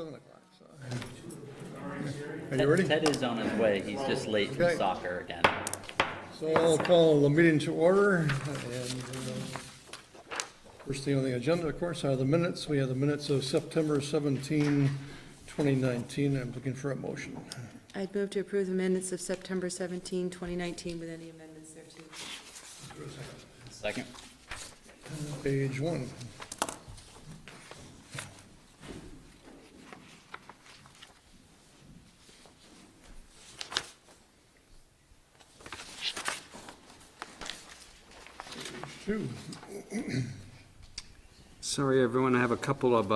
7 o'clock, so. Are you ready? Ted is on his way. He's just late Okay. from soccer again. So I'll call the meeting to order, and first thing on the agenda, of course, are the minutes. We have the minutes of September 17, 2019. I'm looking for a motion. I'd move to approve the minutes of September 17, 2019 with any amendments thereto. Second. Page 1. Page 2. Sorry, everyone, I have a couple of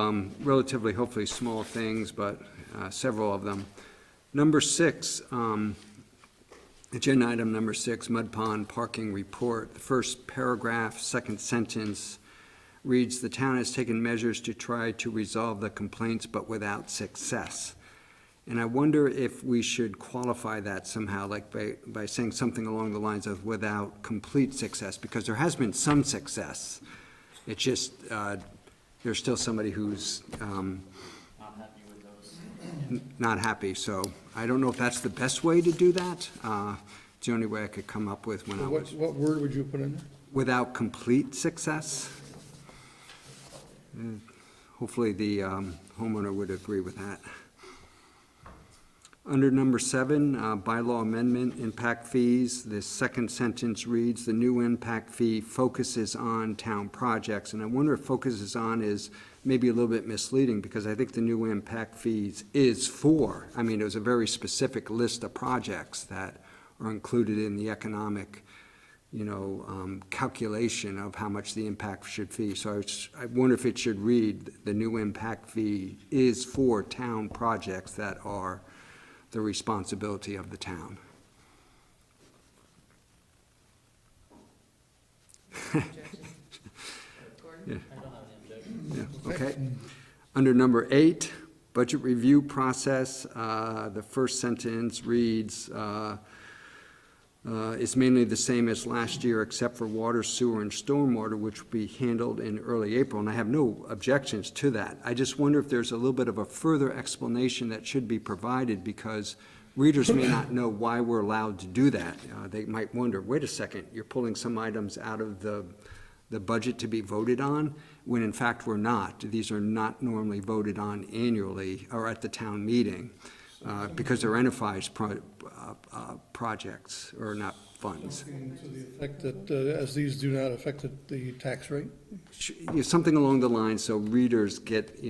relatively, hopefully small things, but several of them. Number 6, agenda item number 6, Mud Pond Parking Report. The first paragraph, second sentence reads, "The town has taken measures to try to resolve the complaints, but without success." And I wonder if we should qualify that somehow, like by saying something along the lines of without complete success, because there has been some success. It's just, there's still somebody who's Not happy with those. not happy, so I don't know if that's the best way to do that. It's the only way I could come up with when I was, What word would you put in there? without complete success. Hopefully the homeowner would agree with that. Under number 7, bylaw amendment, impact fees, the second sentence reads, "The new impact fee focuses on town projects." And I wonder if focuses on is maybe a little bit misleading, because I think the new impact fees is for, I mean, it was a very specific list of projects that are included in the economic, calculation of how much the impact should fee. So I wonder if it should read, "The new impact fee is for town projects that are the responsibility of the town." Yeah. Yeah, okay. Under number 8, budget review process, the first sentence reads, "Is mainly the same as last year except for water, sewer, and stormwater, which will be handled in early April." And I have no objections to that. I just wonder if there's a little bit of a further explanation that should be provided, because readers may not know why we're allowed to do that. They might wonder, wait a second, you're pulling some items out of the budget to be voted on, when in fact we're not. These are not normally voted on annually or at the town meeting, because they're enterprise projects, or not funds. To the effect that, as these do not affect the tax rate? Something along the lines, so readers get,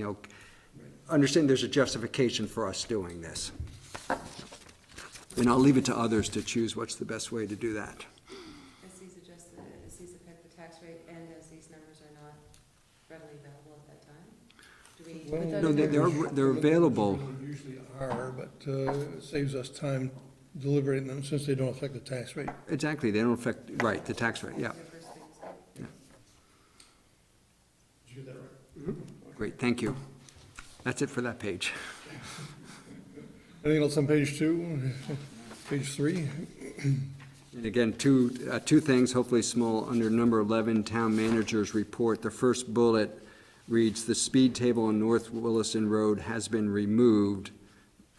understand there's a justification for us doing this. And I'll leave it to others to choose what's the best way to do that. As these affect the tax rate and as these numbers are not readily available at that time? Do we need to put that No, in there? they're available. They usually are, but it saves us time deliberating them since they don't affect the tax rate. Exactly, they don't affect, right, the tax rate, yeah. Your first thing is- Yeah. Did you get that right? Great, thank you. That's it for that page. Anything else on page 2? Page 3? And again, two things, hopefully small, under number 11, town manager's report. The first bullet reads, "The speed table on North Williston Road has been removed."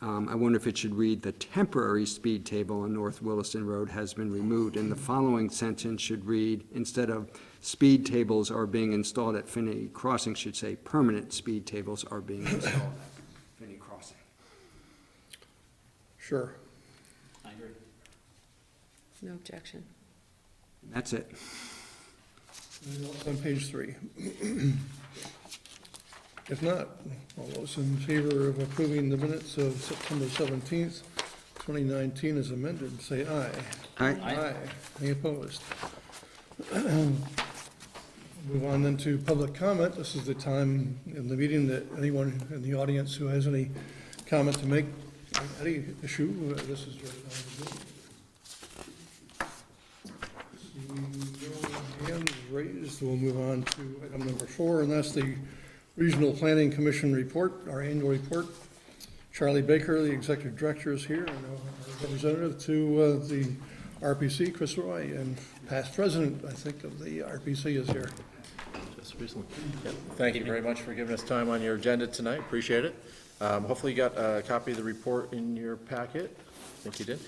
I wonder if it should read, "The temporary speed table on North Williston Road has been removed." And the following sentence should read, instead of "speed tables are being installed at Finney Crossing," should say, "Permanent speed tables are being installed at Finney Crossing." Sure. I agree. No objection. And that's it. Anything else on page 3? If not, all those in favor of approving the minutes of September 17th, 2019 as amended, say aye. Aye. Aye. Any opposed? Move on then to public comment. This is the time in the meeting that anyone in the audience who has any comment to make, any issue, this is your time to do. Seeing no hands raised, we'll move on to item number 4, and that's the Regional Planning Commission report, our annual report. Charlie Baker, the executive director, is here, and our representative to the RPC, Chris Roy, and past president, I think, of the RPC is here. this recently. Yeah, thank you very much for giving us time on your agenda tonight, appreciate it. Hopefully you got a copy of the report in your packet, I think you did.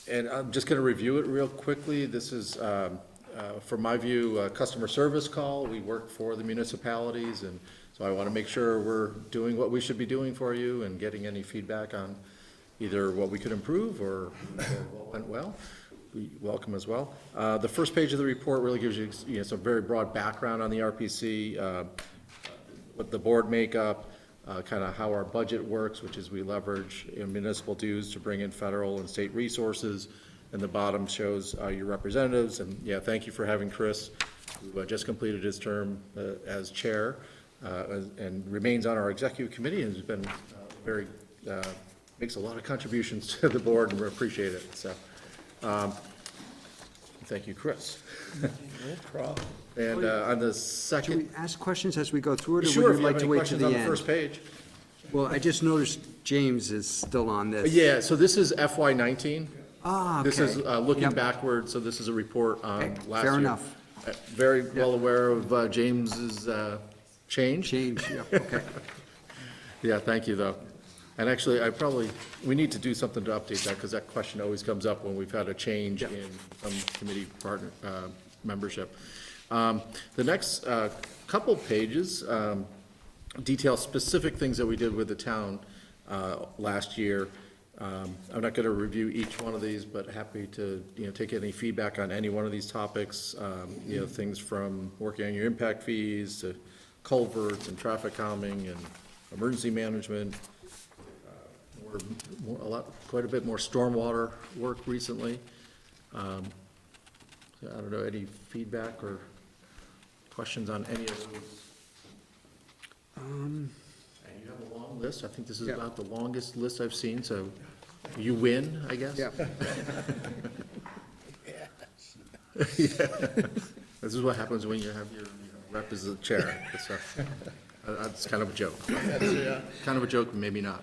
And I'm just gonna review it real quickly. This is, from my view, a customer service call. We work for the municipalities, and so I wanna make sure we're doing what we should be doing for you and getting any feedback on either what we could improve or what went well. We welcome as well. The first page of the report really gives you, some very broad background on the RPC, what the board makeup, kind of how our budget works, which is we leverage municipal dues to bring in federal and state resources. And the bottom shows your representatives. And yeah, thank you for having Chris, who just completed his term as chair and remains on our executive committee and has been very, makes a lot of contributions to the board, and we appreciate it. So, thank you, Chris. No problem. And on the Should second, we ask questions as we go through it, or sure, would if you you have like to any wait to questions the on the end? first page. Well, I just noticed James is still on this. Yeah, so this is FY19. Ah, okay. This is looking Yep. backwards, so this is a report on Okay, last year. fair enough. Very well aware of James's change. Change, yeah, okay. Yeah, thank you, though. And actually, we need to do something to update that, because that question always comes up when we've had a change Yep. in some committee partner, membership. The next couple pages detail specific things that we did with the town last year. I'm not going to review each one of these, but happy to, take any feedback on any one of these topics. Things from working on your impact fees to culverts and traffic calming and emergency management. Quite a bit more stormwater work recently. I don't know, any feedback or questions on any of those? And you have a long list. I think this is Yeah. about the longest list I've seen, so you win, I guess? Yeah. This is what happens when you have your rep as the chair. That's kind of a joke. Kind of a joke, maybe not.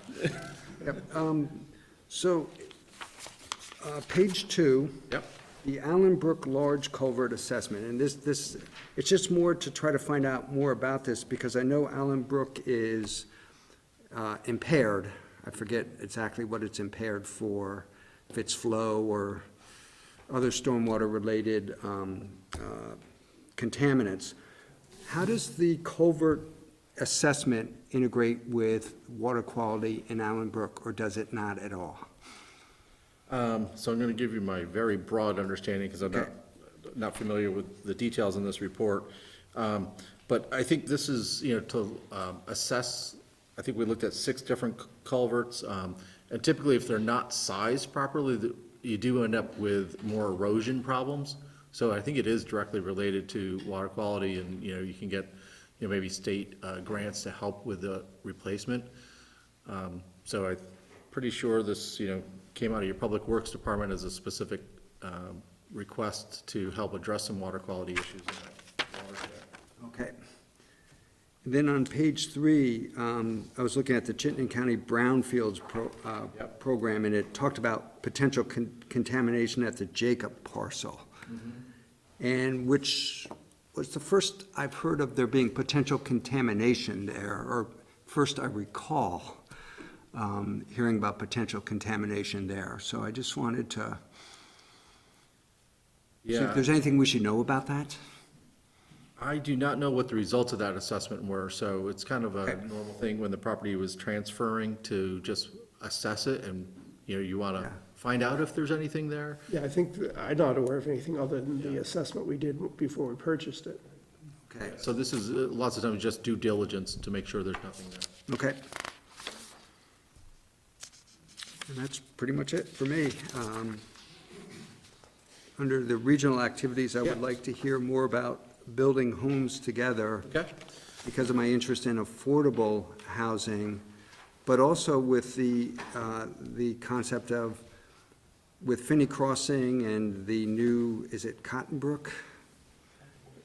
Yep. So, page 2. Yep. The Allen Brook Large Culvert Assessment, and this, it's just more to try to find out more about this, because I know Allen Brook is impaired. I forget exactly what it's impaired for, if it's flow or other stormwater-related contaminants. How does the culvert assessment integrate with water quality in Allen Brook, or does it not at all? So I'm going to give you my very broad understanding, because I'm Okay. not familiar with the details in this report. But I think this is, to assess, I think we looked at 6 different culverts. And typically, if they're not sized properly, you do end up with more erosion problems. So I think it is directly related to water quality, and, you can get, maybe state grants to help with the replacement. So I'm pretty sure this, came out of your Public Works Department as a specific request to help address some water quality issues in that watershed. Okay. And then on page 3, I was looking at the Chittenden County Brownfields Yep. program, and it talked about potential contamination at the Jacob parcel. And which was the first I've heard of there being potential contamination there, or first I recall hearing about potential contamination there. So I just wanted to see if Yeah, there's anything we should know about that. I do not know what the results of that assessment were, so it's kind of a Okay. normal thing when the property was transferring to just assess it, and, you want to Yeah. find out if there's anything there. Yeah, I think, I'm not aware of anything other than the assessment we did before we purchased it. Okay. So this is, lots of times, just due diligence to make sure there's nothing there. Okay. And that's pretty much it for me. Under the regional activities, I would Yeah. like to hear more about building homes together Okay? because of my interest in affordable housing, but also with the concept of, with Finney Crossing and the new, is it Cotton Brook?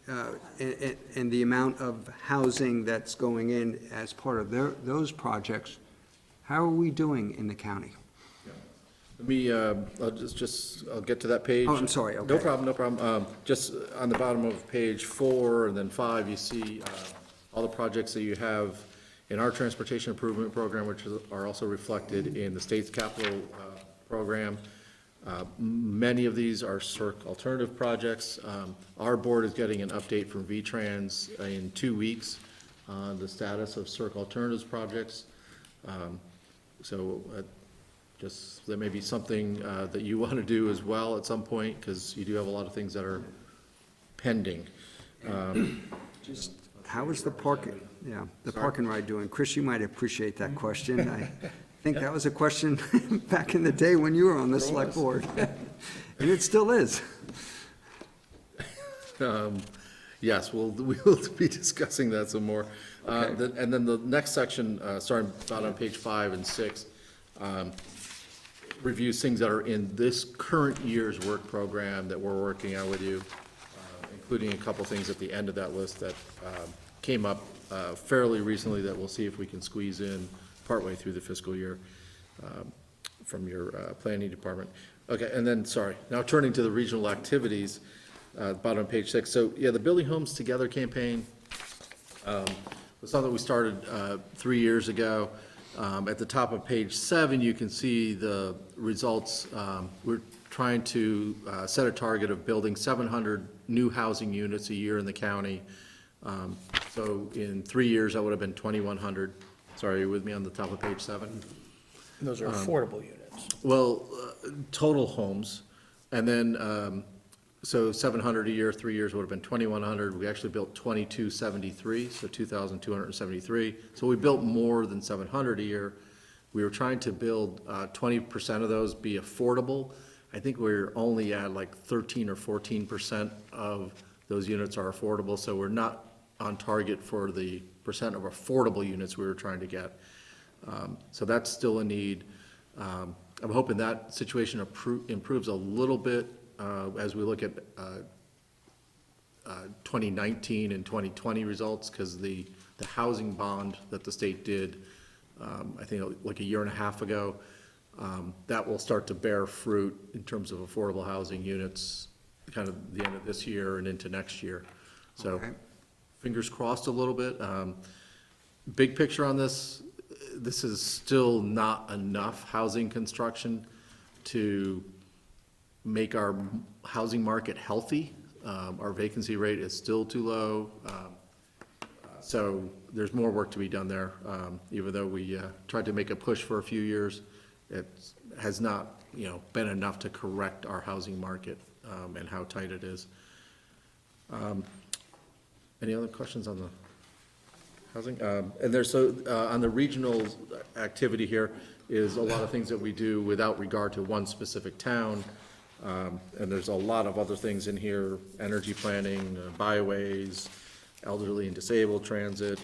And the amount of housing that's going in as part of those projects, how are we doing in the county? Let me, I'll get to that page. Oh, I'm sorry, okay. No problem, no problem. Just on the bottom of page 4 and then 5, you see all the projects that you have in our transportation improvement program, which are also reflected in the state's capital program. Many of these are CERC alternative projects. Our board is getting an update from V-Trans in 2 weeks on the status of CERC alternatives projects. So just, that may be something that you want to do as well at some point, because you do have a lot of things that are pending. Just, how is the park, the park and ride doing? Chris, you might appreciate that question. I think that was a question back in the day when you were on the select board. And it still is. Yes, we'll be discussing that some more. Okay. And then the next section, starting about on page 5 and 6, reviews things that are in this current year's work program that we're working on with you, including a couple things at the end of that list that came up fairly recently that we'll see if we can squeeze in partway through the fiscal year from your planning department. Okay, and then, sorry, now turning to the regional activities, bottom of page 6. So, yeah, the Building Homes Together campaign was something we started 3 years ago. At the top of page 7, you can see the results. We're trying to set a target of building 700 new housing units a year in the county. So in 3 years, that would have been 2,100. Sorry, are you with me on the top of page 7? And those are affordable units. Well, total homes, and then, so 700 a year, 3 years would have been 2,100. We actually built 2,273, so 2,273. So we built more than 700 a year. We were trying to build 20% of those be affordable. I think we're only at like 13 or 14% of those units are affordable, so we're not on target for the percent of affordable units we were trying to get. So that's still a need. I'm hoping that situation improves a little bit as we look at 2019 and 2020 results, because the housing bond that the state did, I think like a year and a half ago, that will start to bear fruit in terms of affordable housing units kind of the end of this year and into next year. So Okay. fingers crossed a little bit. Big picture on this, this is still not enough housing construction to make our housing market healthy. Our vacancy rate is still too low. So there's more work to be done there. Even though we tried to make a push for a few years, it has not, been enough to correct our housing market and how tight it is. Any other questions on the housing? And there's, on the regional activity here is a lot of things that we do without regard to one specific town. And there's a lot of other things in here: energy planning, byways, elderly and disabled transit,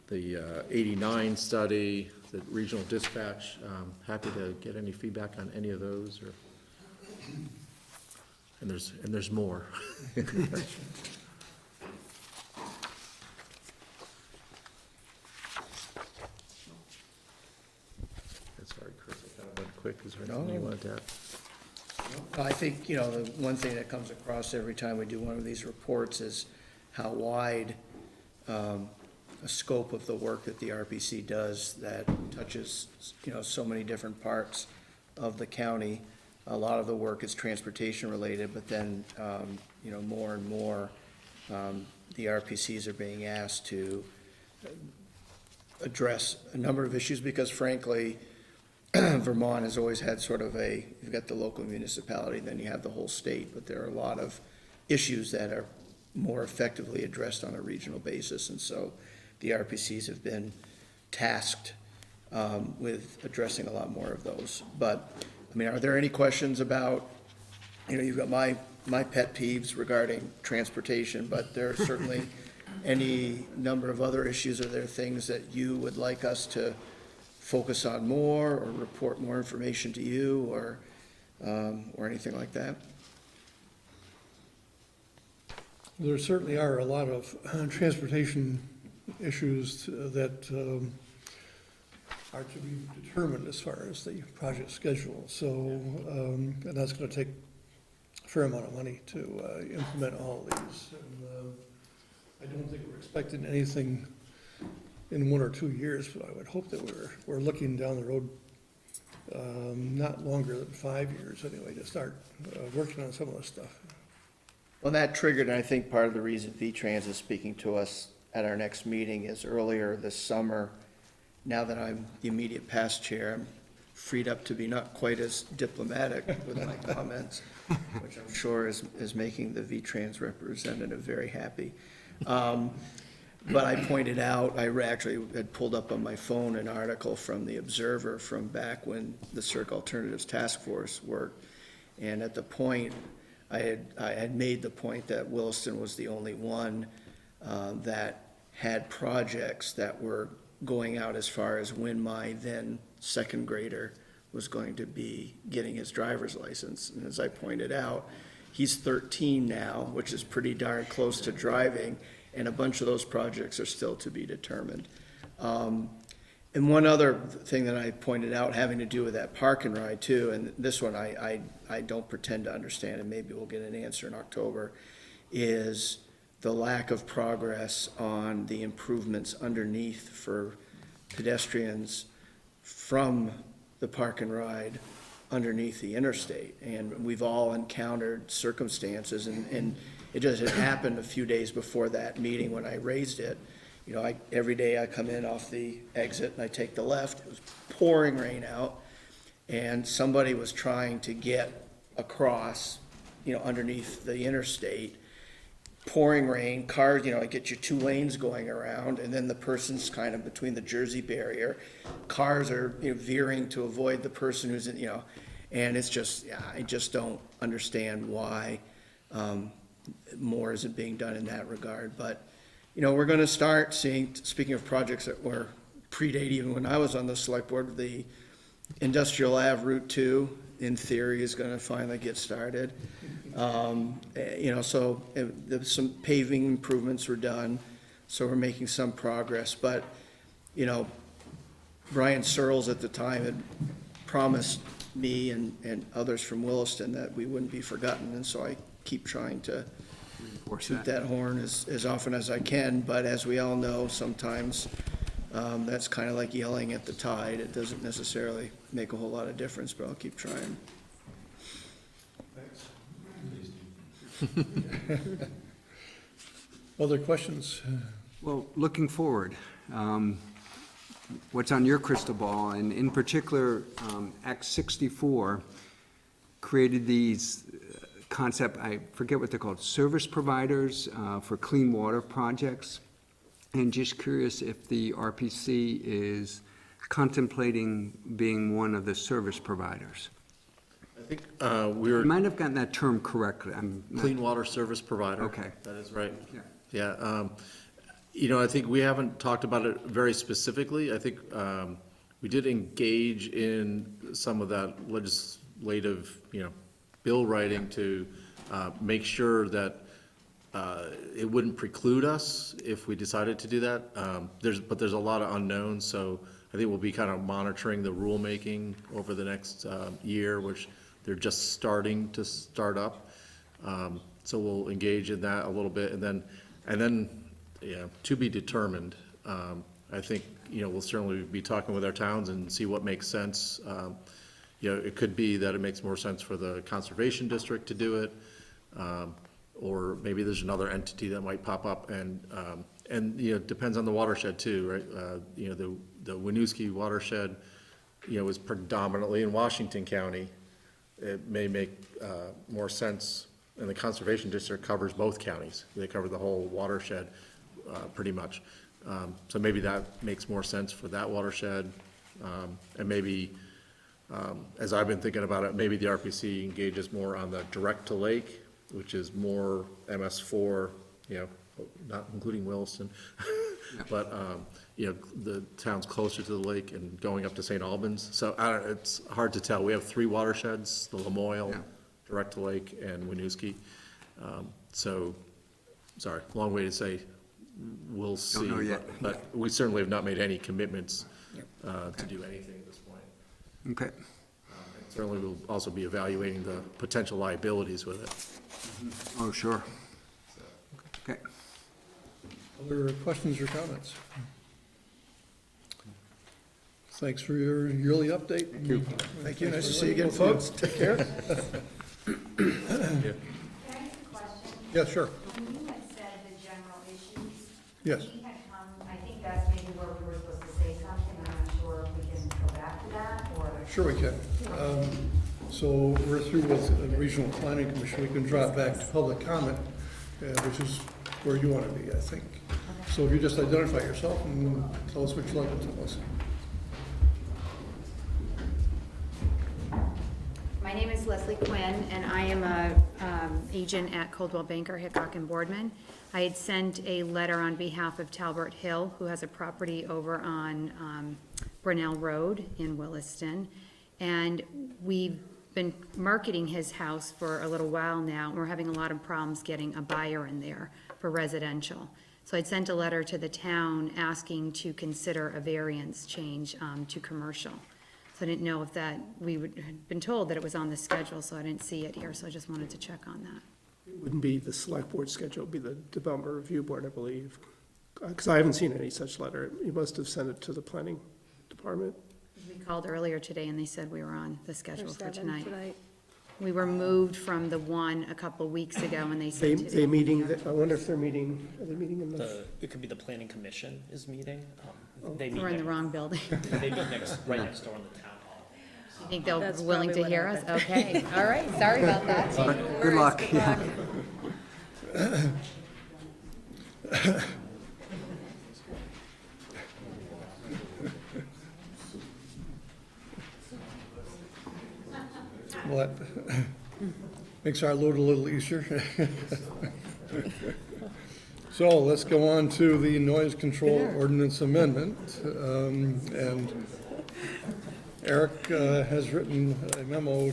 the 89 study, the regional dispatch. Happy to get any feedback on any of those, or, and there's more. Sorry, Chris, I kind of went quick. Is there anything you wanted to add? I think, the one thing that comes across every time we do one of these reports is how wide a scope of the work that the RPC does that touches, so many different parts of the county. A lot of the work is transportation related, but then, more and more, the RPCs are being asked to address a number of issues because frankly, Vermont has always had sort of you've got the local municipality, then you have the whole state, but there are a lot of issues that are more effectively addressed on a regional basis. And so the RPCs have been tasked with addressing a lot more of those. But, are there any questions about, you've got my pet peeves regarding transportation, but there are certainly any number of other issues. Are there things that you would like us to focus on more or report more information to you or anything like that? There certainly are a lot of transportation issues that are to be determined as far as the project schedule. So, and that's gonna take a fair amount of money to implement all these. And I don't think we're expecting anything in 1 or 2 years, but I would hope that we're looking down the road, not longer than 5 years anyway, to start working on some of this stuff. Well, that triggered, and I think part of the reason V-Trans is speaking to us at our next meeting is earlier this summer, now that I'm the immediate past chair, I'm freed up to be not quite as diplomatic with my comments, which I'm sure is making the V-Trans representative very happy. But I pointed out, I actually had pulled up on my phone an article from the Observer from back when the Circ Alternatives Task Force worked. And at the point, I had made the point that Williston was the only one that had projects that were going out as far as when my then second grader was going to be getting his driver's license. And as I pointed out, he's 13 now, which is pretty darn close to driving, and a bunch of those projects are still to be determined. And one other thing that I pointed out having to do with that park and ride too, and this one I don't pretend to understand, and maybe we'll get an answer in October, is the lack of progress on the improvements underneath for pedestrians from the park and ride underneath the interstate. And we've all encountered circumstances, and it just had happened a few days before that meeting when I raised it. You know, every day I come in off the exit and I take the left. It was pouring rain out, and somebody was trying to get across, underneath the interstate. Pouring rain, cars, I get your 2 lanes going around, and then the person's kind of between the Jersey barrier. Cars are veering to avoid the person who's in, and it's just, I just don't understand why more isn't being done in that regard. But we're going to start seeing, speaking of projects that were predate even when I was on the select board, the Industrial Ave Route 2, in theory, is going to finally get started. So some paving improvements were done, so we're making some progress. But, Brian Searles at the time had promised me and others from Williston that we wouldn't be forgotten, and so I keep trying to toot that horn as often as I can. But as we all know, sometimes that's kind of like yelling at the tide. It doesn't necessarily make a whole lot of difference, but I'll keep trying. Other questions? Well, looking forward, what's on your crystal ball? And in particular, Act 64 created these concept, I forget what they're called, service providers for clean water projects. And just curious if the RPC is contemplating being one of the service providers. I think You might have gotten that term correctly. Clean water service provider. Okay. That is right. Yeah. Yeah. I think we haven't talked about it very specifically. I think we did engage in some of that legislative, bill writing to make sure that it wouldn't preclude us if we decided to do that. But there's a lot of unknowns, so I think we'll be kind of monitoring the rulemaking over the next year, which they're just starting to start up. So we'll engage in that a little bit, and then to be determined. I think we'll certainly be talking with our towns and see what makes sense. It could be that it makes more sense for the conservation district to do it, or maybe there's another entity that might pop up, and it depends on the watershed too, right? The Winooski watershed, is predominantly in Washington County. It may make more sense, and the conservation district covers both counties. They cover the whole watershed pretty much. So maybe that makes more sense for that watershed, and maybe. As I've been thinking about it, maybe the RPC engages more on the direct to lake, which is more MS4, not including Williston, but, the towns closer to the lake and going up to St. Albans. So it's hard to tell. We have 3 watersheds, the Lamoille, direct to lake, and Winooski. Sorry, long way to say we'll see. Don't know yet. But we certainly have not made any commitments to do anything at this point. Okay. Certainly, we'll also be evaluating the potential liabilities with it. Oh, sure. Okay. Other questions or comments? Thanks for your yearly update. Thank you. Thank you, nice to see you again, folks. Take care. Can I ask a question? Yeah, sure. When you had said the general issues, Yes. we had come, I think that's maybe where we were supposed to say something, I'm not sure if we can go back to that, or? Sure we can. So we're through with the Regional Planning Commission. We can drop back to public comment, which is where you want to be, I think. So if you just identify yourself and tell us what you'd like to tell us. My name is Leslie Quinn, and I am a agent at Coldwell Banker, Hickok and Boardman. I had sent a letter on behalf of Talbot Hill, who has a property over on Brunel Road in Williston. And we've been marketing his house for a little while now, and we're having a lot of problems getting a buyer in there for residential. So I'd sent a letter to the town asking to consider a variance change to commercial. So I didn't know if that, had been told that it was on the schedule, so I didn't see it here, so I just wanted to check on that. It wouldn't be the select board schedule, it'd be the development review board, I believe. Because I haven't seen any such letter. You must have sent it to the planning department. We called earlier today and they said we were on the schedule for tonight. We were moved from the one a couple weeks ago and they said today. They meeting, I wonder if they're meeting, are they meeting in the? It could be the planning commission is meeting. They We're in the wrong building. They meet right next door in the town hall. You think they're That's willing to probably hear what us? Okay, all right, sorry about that. Good luck. Yeah. Well, that makes our load a little easier. So let's go on to the noise control ordinance amendment. And Eric has written a memo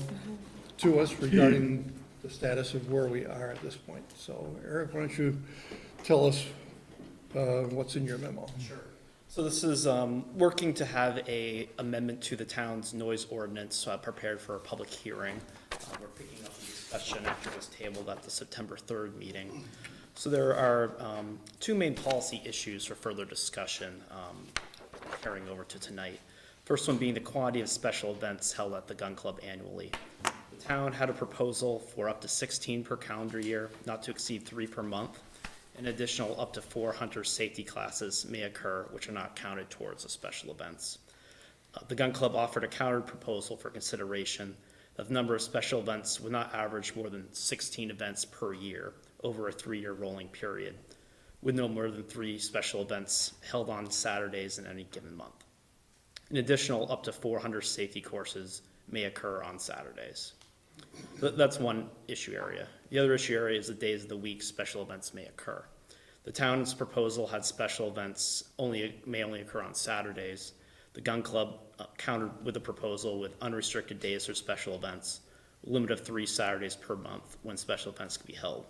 to us regarding the status of where we are at this point. So Eric, why don't you tell us what's in your memo? Sure. So this is working to have a amendment to the town's noise ordinance prepared for a public hearing. We're picking up the discussion after it was tabled at the September 3rd meeting. So there are two main policy issues for further discussion carrying over to tonight. First one being the quantity of special events held at the gun club annually. The town had a proposal for up to 16 per calendar year, not to exceed 3 per month. An additional up to 4 hunter safety classes may occur, which are not counted towards the special events. The gun club offered a counter proposal for consideration that the number of special events would not average more than 16 events per year over a 3-year rolling period, with no more than 3 special events held on Saturdays in any given month. An additional up to 4 hunter safety courses may occur on Saturdays. That's one issue area. The other issue area is the days of the week special events may occur. The town's proposal had special events may only occur on Saturdays. The gun club countered with a proposal with unrestricted days for special events, a limit of 3 Saturdays per month when special events can be held.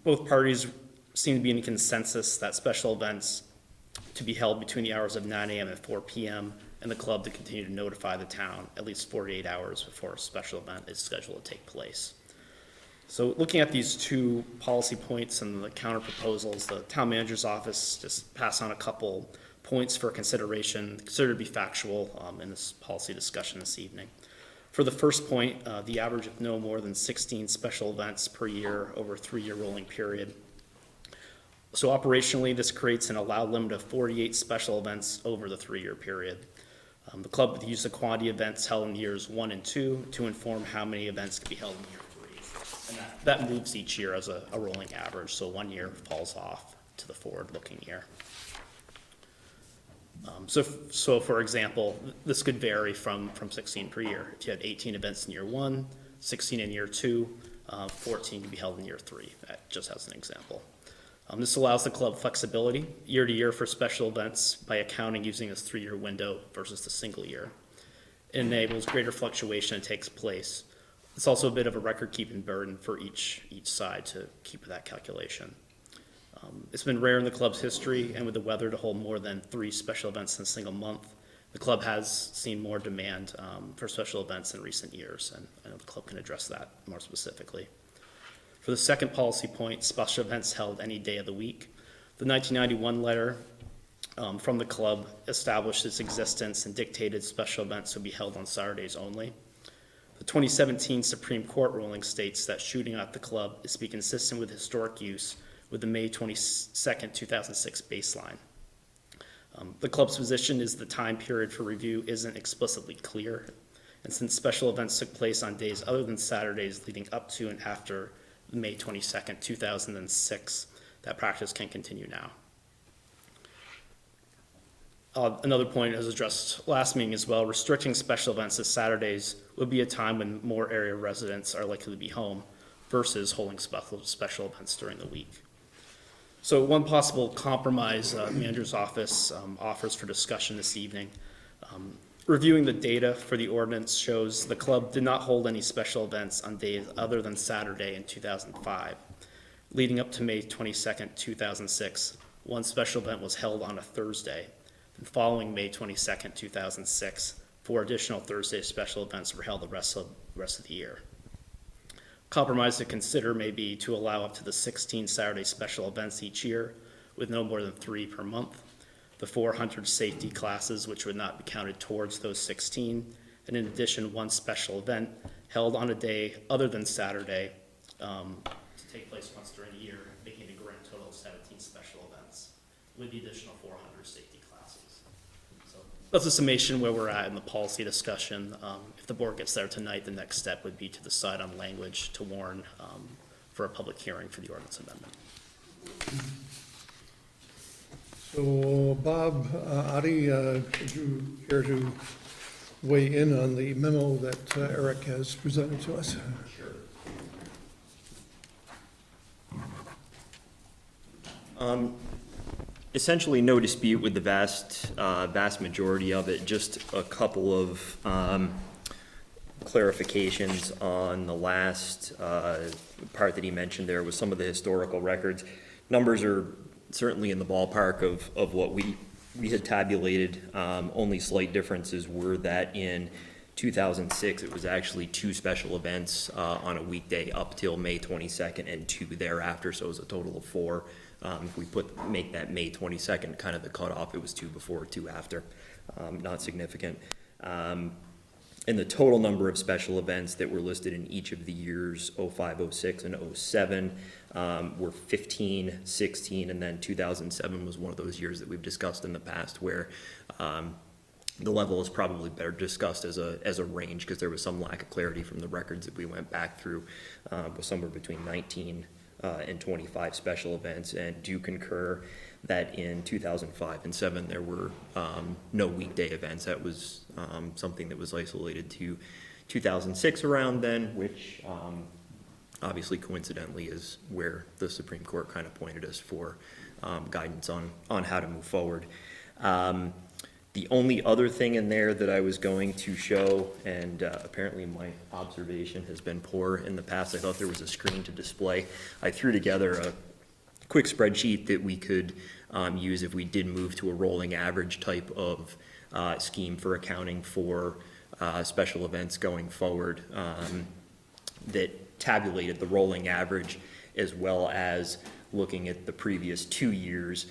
Both parties seem to be in consensus that special events to be held between the hours of 9 a.m. and 4 p.m. and the club to continue to notify the town at least 48 hours before a special event is scheduled to take place. So looking at these two policy points and the counter proposals, the town manager's office just passed on a couple points for consideration, considered to be factual in this policy discussion this evening. For the first point, the average of no more than 16 special events per year over a 3-year rolling period. So operationally, this creates an allowed limit of 48 special events over the 3-year period. The club would use the quantity of events held in years 1 and 2 to inform how many events can be held in year 3. And that moves each year as a rolling average, so 1 year falls off to the forward-looking year. So for example, this could vary from 16 per year. If you had 18 events in year 1, 16 in year 2, 14 can be held in year 3, just as an example. This allows the club flexibility year to year for special events by accounting using this 3-year window versus the single year. It enables greater fluctuation that takes place. It's also a bit of a record-keeping burden for each side to keep with that calculation. It's been rare in the club's history and with the weather to hold more than 3 special events in a single month. The club has seen more demand for special events in recent years, and I know the club can address that more specifically. For the second policy point, special events held any day of the week. The 1991 letter from the club established its existence and dictated special events would be held on Saturdays only. The 2017 Supreme Court ruling states that shooting at the club is to be consistent with historic use with the May 22nd, 2006 baseline. The club's position is the time period for review isn't explicitly clear, and since special events took place on days other than Saturdays leading up to and after May 22nd, 2006, that practice can continue now. Another point as addressed last meeting as well, restricting special events to Saturdays would be a time when more area residents are likely to be home versus holding special events during the week. So one possible compromise manager's office offers for discussion this evening. Reviewing the data for the ordinance shows the club did not hold any special events on days other than Saturday in 2005. Leading up to May 22nd, 2006, one special event was held on a Thursday. And following May 22nd, 2006, 4 additional Thursday special events were held the rest of the year. Compromise to consider may be to allow up to the 16 Saturday special events each year with no more than 3 per month. The 400 safety classes, which would not be counted towards those 16, and in addition, 1 special event held on a day other than Saturday to take place once during the year, making a grand total of 17 special events with the additional 400 safety classes. So that's a summation where we're at in the policy discussion. If the board gets there tonight, the next step would be to decide on language to warn for a public hearing for the ordinance amendment. So, Bob, Adi, would you care to weigh in on the memo that Eric has presented to us? Essentially, no dispute with the vast majority of it. Just a couple of clarifications on the last part that he mentioned there with some of the historical records. Numbers are certainly in the ballpark of what we had tabulated. Only slight differences were that in 2006, it was actually 2 special events on a weekday up till May 22nd and 2 thereafter, so it was a total of 4. If we make that May 22nd kind of the cutoff, it was 2 before, 2 after, not significant. And the total number of special events that were listed in each of the years, 05, 06, and 07, were 15, 16, and then 2007 was one of those years that we've discussed in the past where the level is probably better discussed as a range because there was some lack of clarity from the records that we went back through, with somewhere between 19 and 25 special events, and do concur that in 2005 and 7 there were no weekday events. That was something that was isolated to 2006 around then, which obviously coincidentally is where the Supreme Court kind of pointed us for guidance on how to move forward. The only other thing in there that I was going to show, and apparently my observation has been poor in the past, I thought there was a screen to display. I threw together a quick spreadsheet that we could use if we did move to a rolling average type of scheme for accounting for special events going forward, that tabulated the rolling average as well as looking at the previous 2 years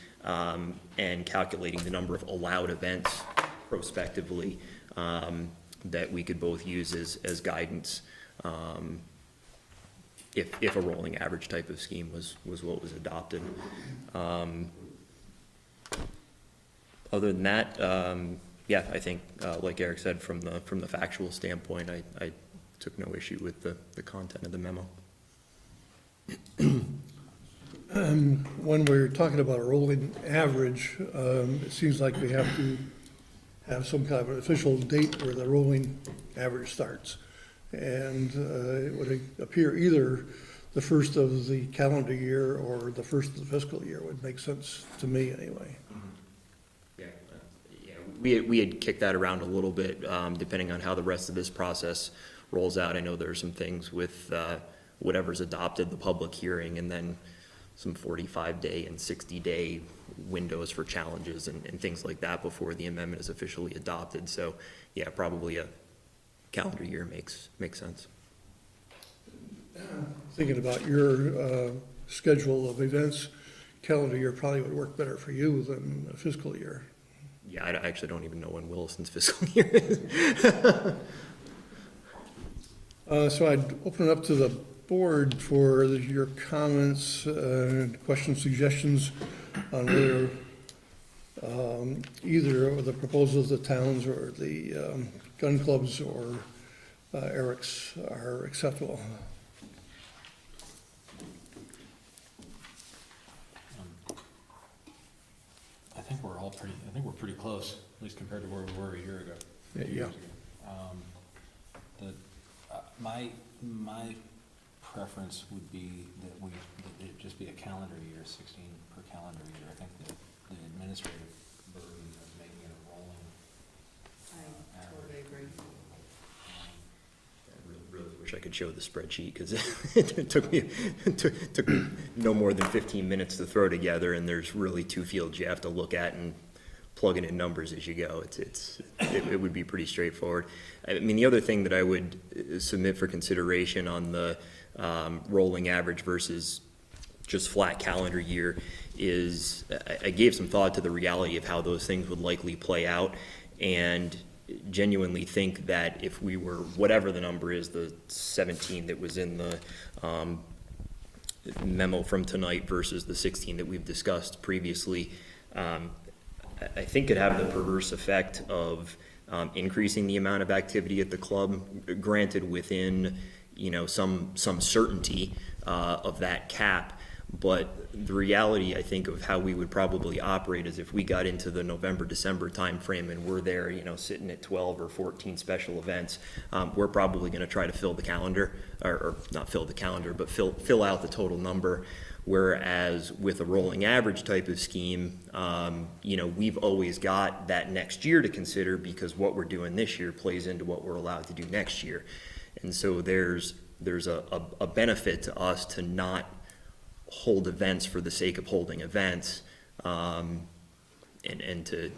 and calculating the number of allowed events prospectively that we could both use as guidance if a rolling average type of scheme was what was adopted. Other than that, yeah, I think like Eric said, from the factual standpoint, I took no issue with the content of the memo. When we're talking about a rolling average, it seems like we have to have some kind of an official date where the rolling average starts. And it would appear either the first of the calendar year or the first of the fiscal year would make sense to me anyway. Yeah, we had kicked that around a little bit, depending on how the rest of this process rolls out. I know there are some things with whatever's adopted, the public hearing, and then some 45-day and 60-day windows for challenges and things like that before the amendment is officially adopted. So, yeah, probably a calendar year makes sense. Thinking about your schedule of events, calendar year probably would work better for you than a fiscal year. Yeah, I actually don't even know when Williston's fiscal year is. So I'd open it up to the board for your comments, questions, suggestions on whether either of the proposals of the towns or the gun clubs or Eric's are acceptable. I think we're pretty close, at least compared to where we were a year ago. Yeah. 2 years ago. My preference would be that it just be a calendar year, 16 per calendar year. I think the administrative burden of making it a rolling I totally agree. I really wish I could show the spreadsheet, because it took me no more than 15 minutes to throw together, and there's really two fields you have to look at and plugging in numbers as you go. It would be pretty straightforward. I mean, the other thing that I would submit for consideration on the rolling average versus just flat calendar year is I gave some thought to the reality of how those things would likely play out, and genuinely think that if we were, whatever the number is, the 17 that was in the memo from tonight versus the 16 that we've discussed previously, I think could have the perverse effect of increasing the amount of activity at the club, granted within, some certainty of that cap. But the reality, I think, of how we would probably operate is if we got into the November, December timeframe and we're there, sitting at 12 or 14 special events, we're probably going to try to fill the calendar, or not fill the calendar, but fill out the total number. Whereas with a rolling average type of scheme, we've always got that next year to consider, because what we're doing this year plays into what we're allowed to do next year. And so there's a benefit to us to not hold events for the sake of holding events, and to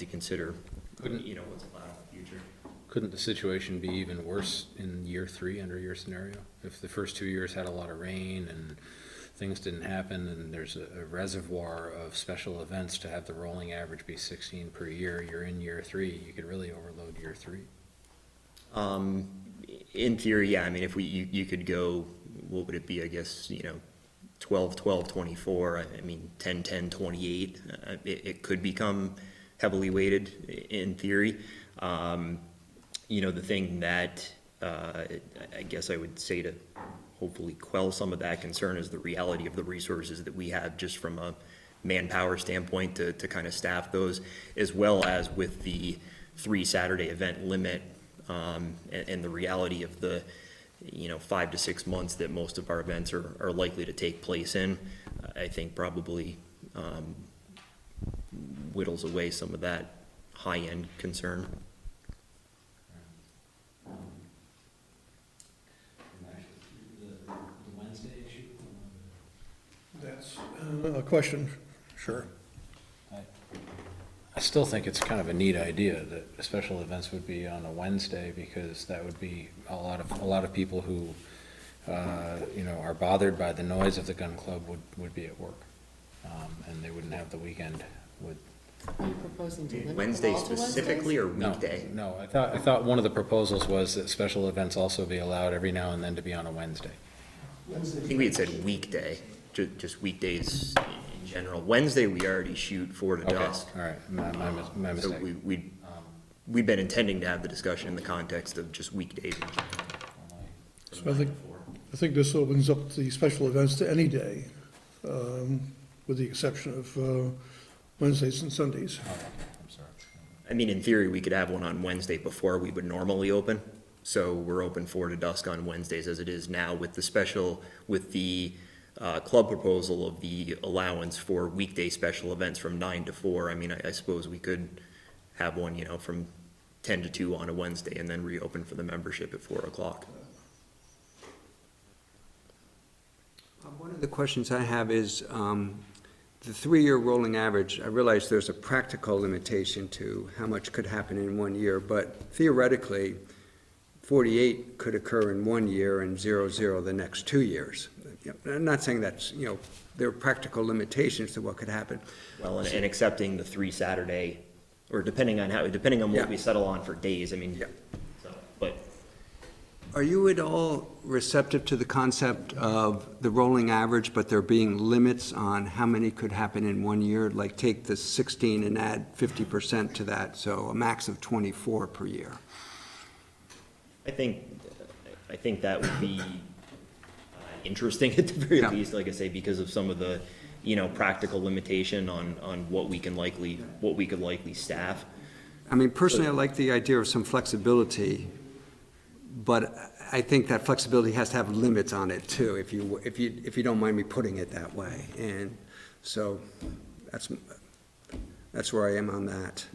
consider, what's allowed in the future. Couldn't the situation be even worse in year 3 under your scenario? If the first 2 years had a lot of rain and things didn't happen, and there's a reservoir of special events, to have the rolling average be 16 per year, you're in year 3, you could really overload year 3. In theory, yeah. I mean, if you could go, what would it be? I guess, 12, 12, 24, I mean, 10, 10, 28. It could become heavily weighted in theory. The thing that I guess I would say to hopefully quell some of that concern is the reality of the resources that we have just from a manpower standpoint to kind of staff those, as well as with the 3 Saturday event limit, and the reality of the 5 to 6 months that most of our events are likely to take place in. I think probably whittles away some of that high-end concern. The Wednesday issue? That's a question, sure. I still think it's kind of a neat idea that special events would be on a Wednesday, because that would be a lot of people who, are bothered by the noise of the gun club would be at work, and they wouldn't have the weekend with. Are you proposing to limit them Wednesday all to specifically, or No, weekday? No, I thought one of the proposals was that special events also be allowed every now and then to be on a Wednesday. I think we had said weekday, just weekdays in general. Wednesday, we already shoot 4 to Okay, dusk. all right, my So mistake. we've been intending to have the discussion in the context of just weekdays. So I think this opens up the special events to any day, with the exception of Wednesdays and Sundays. I'm sorry. I mean, in theory, we could have one on Wednesday before we would normally open. So we're open 4 to dusk on Wednesdays as it is now, with the club proposal of the allowance for weekday special events from 9 to 4. I mean, I suppose we could have one, from 10 to 2 on a Wednesday and then reopen for the membership at 4 o'clock. One of the questions I have is, the 3-year rolling average, I realize there's a practical limitation to how much could happen in 1 year, but theoretically, 48 could occur in 1 year and 0 the next 2 years. I'm not saying that's, there are practical limitations to what could happen. Well, and accepting the 3 Saturday, or depending on Yeah. what we settle on for days, I mean, Yeah. so, but Are you at all receptive to the concept of the rolling average, but there being limits on how many could happen in 1 year? Like take the 16 and add 50% to that, so a max of 24 per year. I think that would be interesting at the very Yeah. least, like I say, because of some of the, practical limitation on what we could likely staff. I mean, personally, I like the idea of some flexibility, but I think that flexibility has to have limits on it too, if you don't mind me putting it that way. And so that's where I am on that.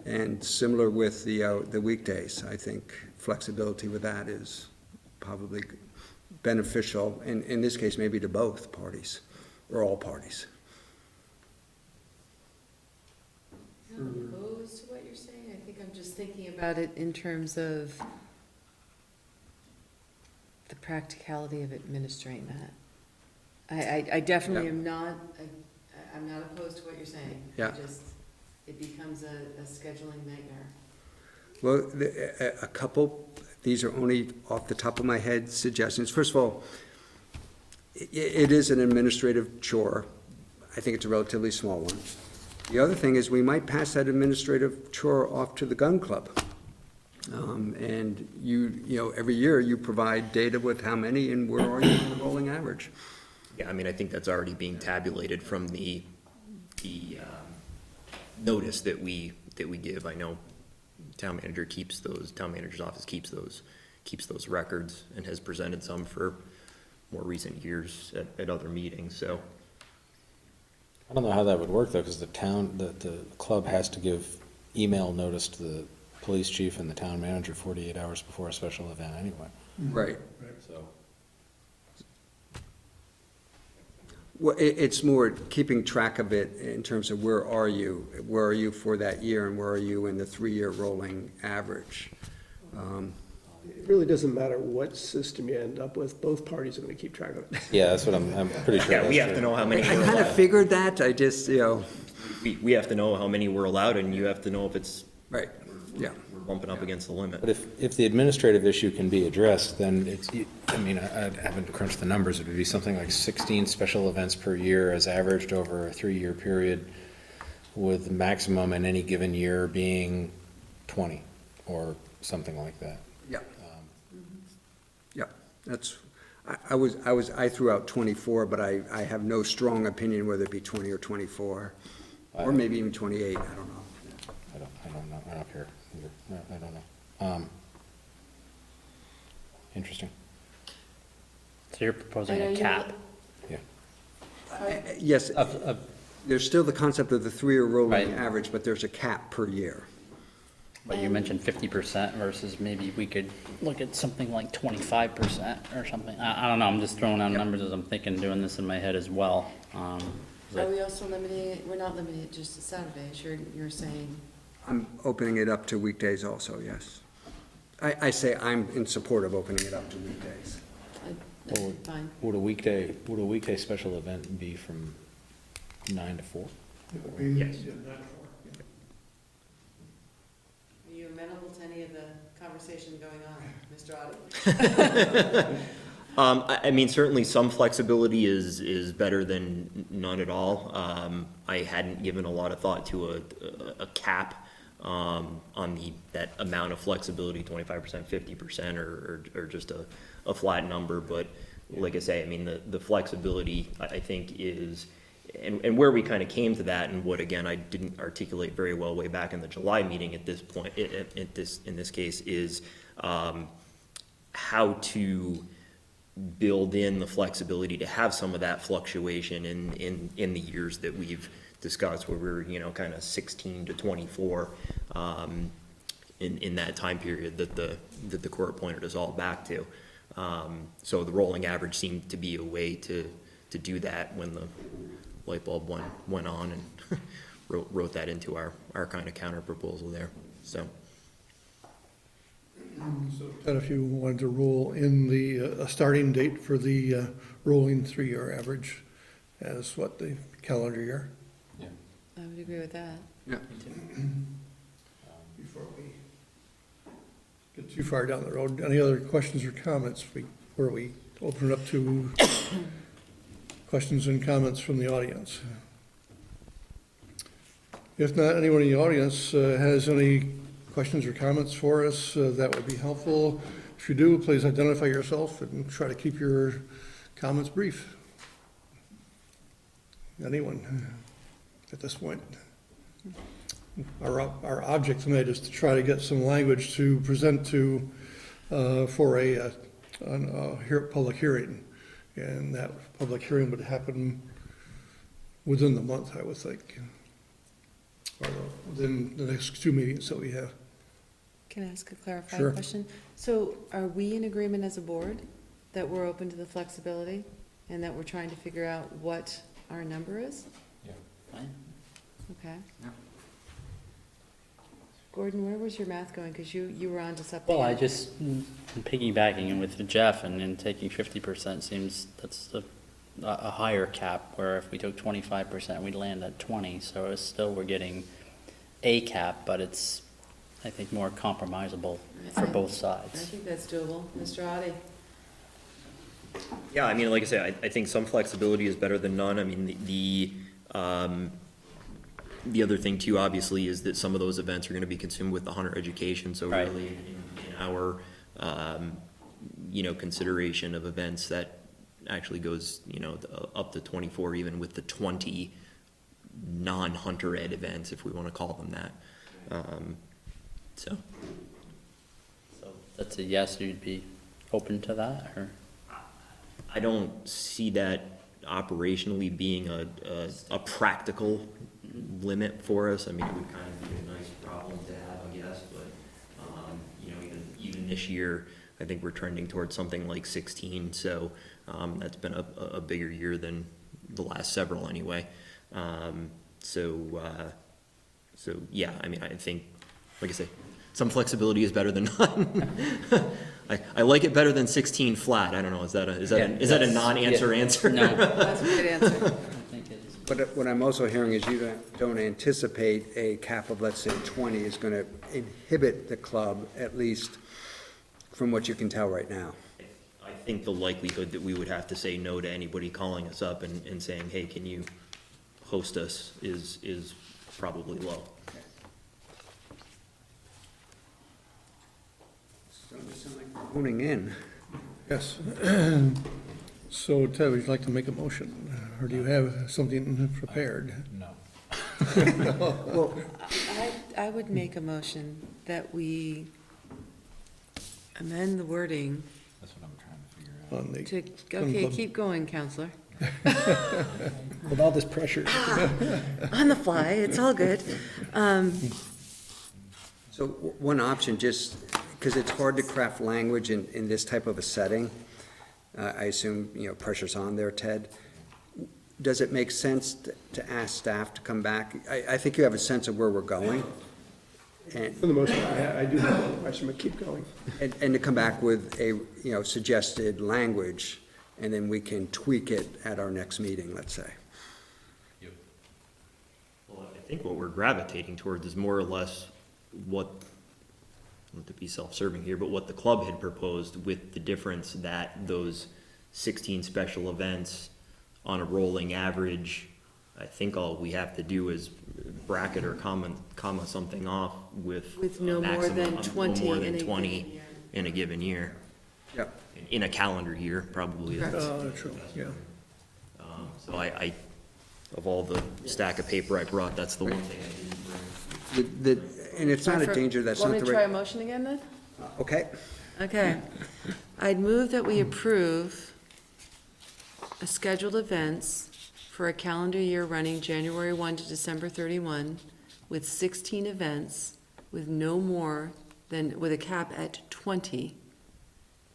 And similar with the weekdays, I think flexibility with that is probably beneficial, in this case, maybe to both parties, or all parties. I'm not opposed to what you're saying, I think I'm just thinking about it in terms of the practicality of administering that. I definitely am not, I'm not opposed to what you're saying. Yeah. It becomes a scheduling nightmare. Well, a couple, these are only off the top of my head suggestions. First of all, it is an administrative chore. I think it's a relatively small one. The other thing is we might pass that administrative chore off to the gun club. And every year you provide data with how many and where are you on the rolling average. Yeah, I mean, I think that's already being tabulated from the notice that we give. I know town manager's office keeps those records and has presented some for more recent years at other meetings, so. I don't know how that would work, though, because the club has to give email notice to the police chief and the town manager 48 hours before a special event anyway. Right. So, Well, it's more keeping track of it in terms of where are you for that year, and where are you in the 3-year rolling average? It really doesn't matter what system you end up with, both parties are gonna keep track of it. yeah, that's what I'm pretty sure. Yeah, we that's have to true. know how many I we're kind of allowed. figured that, I just, We have to know how many we're allowed, and you have to know if it's, right, yeah. we're bumping up against the limit. But if the administrative issue can be addressed, then I haven't crunched the numbers, it would be something like 16 special events per year as averaged over a 3-year period, with the maximum in any given year being 20, or something like that. Yeah. Yeah, that's, I threw out 24, but I have no strong opinion whether it be 20 or 24, or maybe even 28, I don't know. I don't know, I don't care either. I don't know. Interesting. So you're proposing And a are you- cap? Yes, there's still the concept of the 3-year rolling Right. average, but there's a cap per year. But you mentioned 50% versus maybe we could look at something like 25% or something. I don't know, I'm just throwing out numbers as I'm thinking, doing this in my head as well. Are we also limiting it, we're not limiting it just to Saturdays, you're saying? I'm opening it up to weekdays also, yes. I say I'm in support of opening it up to weekdays. Well, Fine. Would a weekday special event be from 9 to 4? Yes. Are you amenable to any of the conversation going on, Mr. Audi? I mean, certainly some flexibility is better than none at all. I hadn't given a lot of thought to a cap on that amount of flexibility, 25%, 50%, or just a flat number. But like I say, I mean, the flexibility, I think, is, and where we kind of came to that, and what, again, I didn't articulate very well way back in the July meeting at this point, in this case, is how to build in the flexibility to have some of that fluctuation in the years that we've discussed, where we're, kind of 16 to 24 in that time period that the court pointed us all back to. So the rolling average seemed to be a way to do that when the light bulb went on, and wrote that into our kind of counter proposal there, so. And if you wanted to roll in a starting date for the rolling 3-year average as what, the calendar year? I would agree with that. Yeah. Before we get too far down the road, any other questions or comments before we open it up to questions and comments from the audience? If not, anyone in the audience has any questions or comments for us, that would be helpful. If you do, please identify yourself and try to keep your comments brief. Anyone at this point? Our object tonight is to try to get some language to present to, for a public hearing. And that public hearing would happen within the month, I would think. Or within the next 2 meetings that we have. Can I ask a Sure. clarifying question? So are we in agreement as a board that we're open to the flexibility and that we're trying to figure out what our number is? Fine. Okay. Yeah. Gordon, where was your math going? Because you were on to something. Well, I just, piggybacking in with Jeff and taking 50% seems, that's a higher cap, where if we took 25%, we'd land at 20, so it's still, we're getting a cap, but it's, I think, more compromisable for both I sides. think that's doable. Mr. Audi? Yeah, I mean, like I say, I think some flexibility is better than none. I mean, the other thing too, obviously, is that some of those events are gonna be consumed with the hunter education, so Right. really in our, consideration of events, that actually goes, up to 24, even with the 20 non-hunter ed events, if we wanna call them that. So. So that's a yes, you'd be open to that, or? I don't see that operationally being a practical limit for us. I mean, it would kind of be a nice problem to have, I guess, but, even this year, I think we're trending towards something like 16, so, that's been a bigger year than the last several anyway. So yeah, I mean, I think, like I say, some flexibility is better than none. I like it better than 16 flat. I don't know, is that a non-answer answer? No. That's a good answer. I think it is. But what I'm also hearing is you don't anticipate a cap of, let's say, 20 is going to inhibit the club, at least from what you can tell right now. I think the likelihood that we would have to say no to anybody calling us up and saying, hey, can you host us, is probably low. Starting to sound like we're honing in. Yes. So Ted, would you like to make a motion, or do you have something prepared? No. Well, I would make a motion that we amend the wording That's what I'm trying to figure out. On the, to, okay, keep going, Counselor. With all this pressure. On the fly, it's all good. so one option, just because it's hard to craft language in this type of a setting, I assume, pressure's on there, Ted. Does it make sense to ask staff to come back? I think you have a sense of where we're going. And, For the most part, I do have one question, but keep going. and to come back with a, suggested language, and then we can tweak it at our next meeting, let's say. Well, I think what we're gravitating towards is more or less what, not to be self-serving here, but what the club had proposed, with the difference that those 16 special events on a rolling average, I think all we have to do is bracket or comma something off with no more maximum than of 20 no more in than a 20 given year. in a given year. Yep. In a calendar year, probably. Correct. true, yeah. So I, of all the stack of paper I brought, that's the one thing I didn't bring. And it's not a danger, that's not Want me the to try a right. motion again, then? Okay, Okay. I'd move that we approve a scheduled events for a calendar year running January 1 to December 31, with 16 events, with no more than, with a cap at 20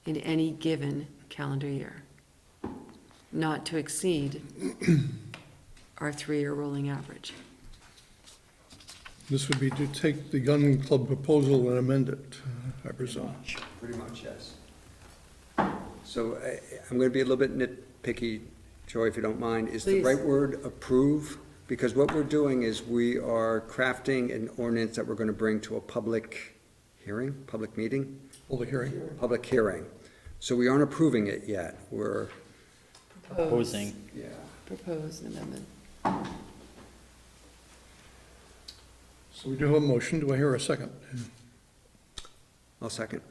in any given calendar year, not to exceed our 3-year rolling average. This would be to take the gun club proposal and amend it, I presume. Pretty much, yes. So I'm going to be a little bit nitpicky, Joy, if you don't mind. Is the Please. right word approve? Because what we're doing is we are crafting an ordinance that we're going to bring to a public hearing, public meeting, Hold a hearing. public hearing. So we aren't approving it yet. We're, Proposing. yeah. Propose an amendment. So we do have a motion. Do I hear a second? I'll second.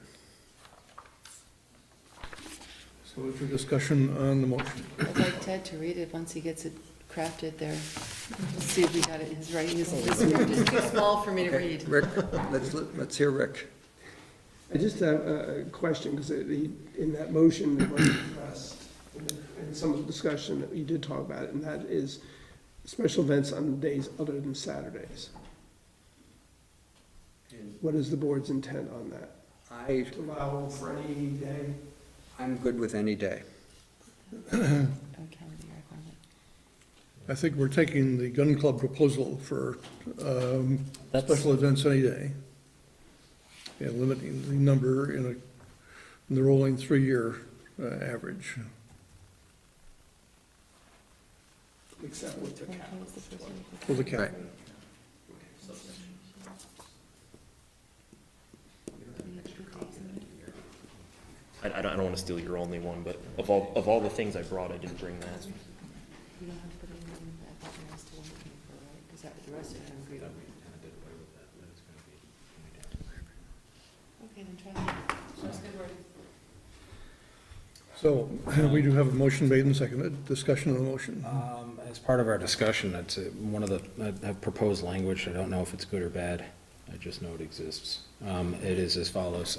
So is there discussion on the motion? I'd like Ted to read it once he gets it crafted there. Let's see if we got it, his writing is just too small for me to Okay, read. Rick, let's hear Rick. I just have a question, because in that motion, it was addressed, in some of the discussion, that you did talk about it, and that is special events on days other than Saturdays. What is the board's intent on that? To allow for any day? I'm good with any day. Oh, calendar year, I found it. I think we're taking the gun club proposal for That's- special events any day. And limiting the number in the rolling 3-year average. Except with the cap. What was the first one? For the cap. Right. I don't want to steal your only one, but of all the things I brought, I didn't bring that. We don't have to put it in, I thought there was still one looking for, right? Because the rest of them agreed. Okay, then try that. Sounds good wording. So we do have a motion made and seconded. Discussion on the motion. As part of our discussion, it's one of the, I have proposed language, I don't know if it's good or bad, I just know it exists. It is as follows.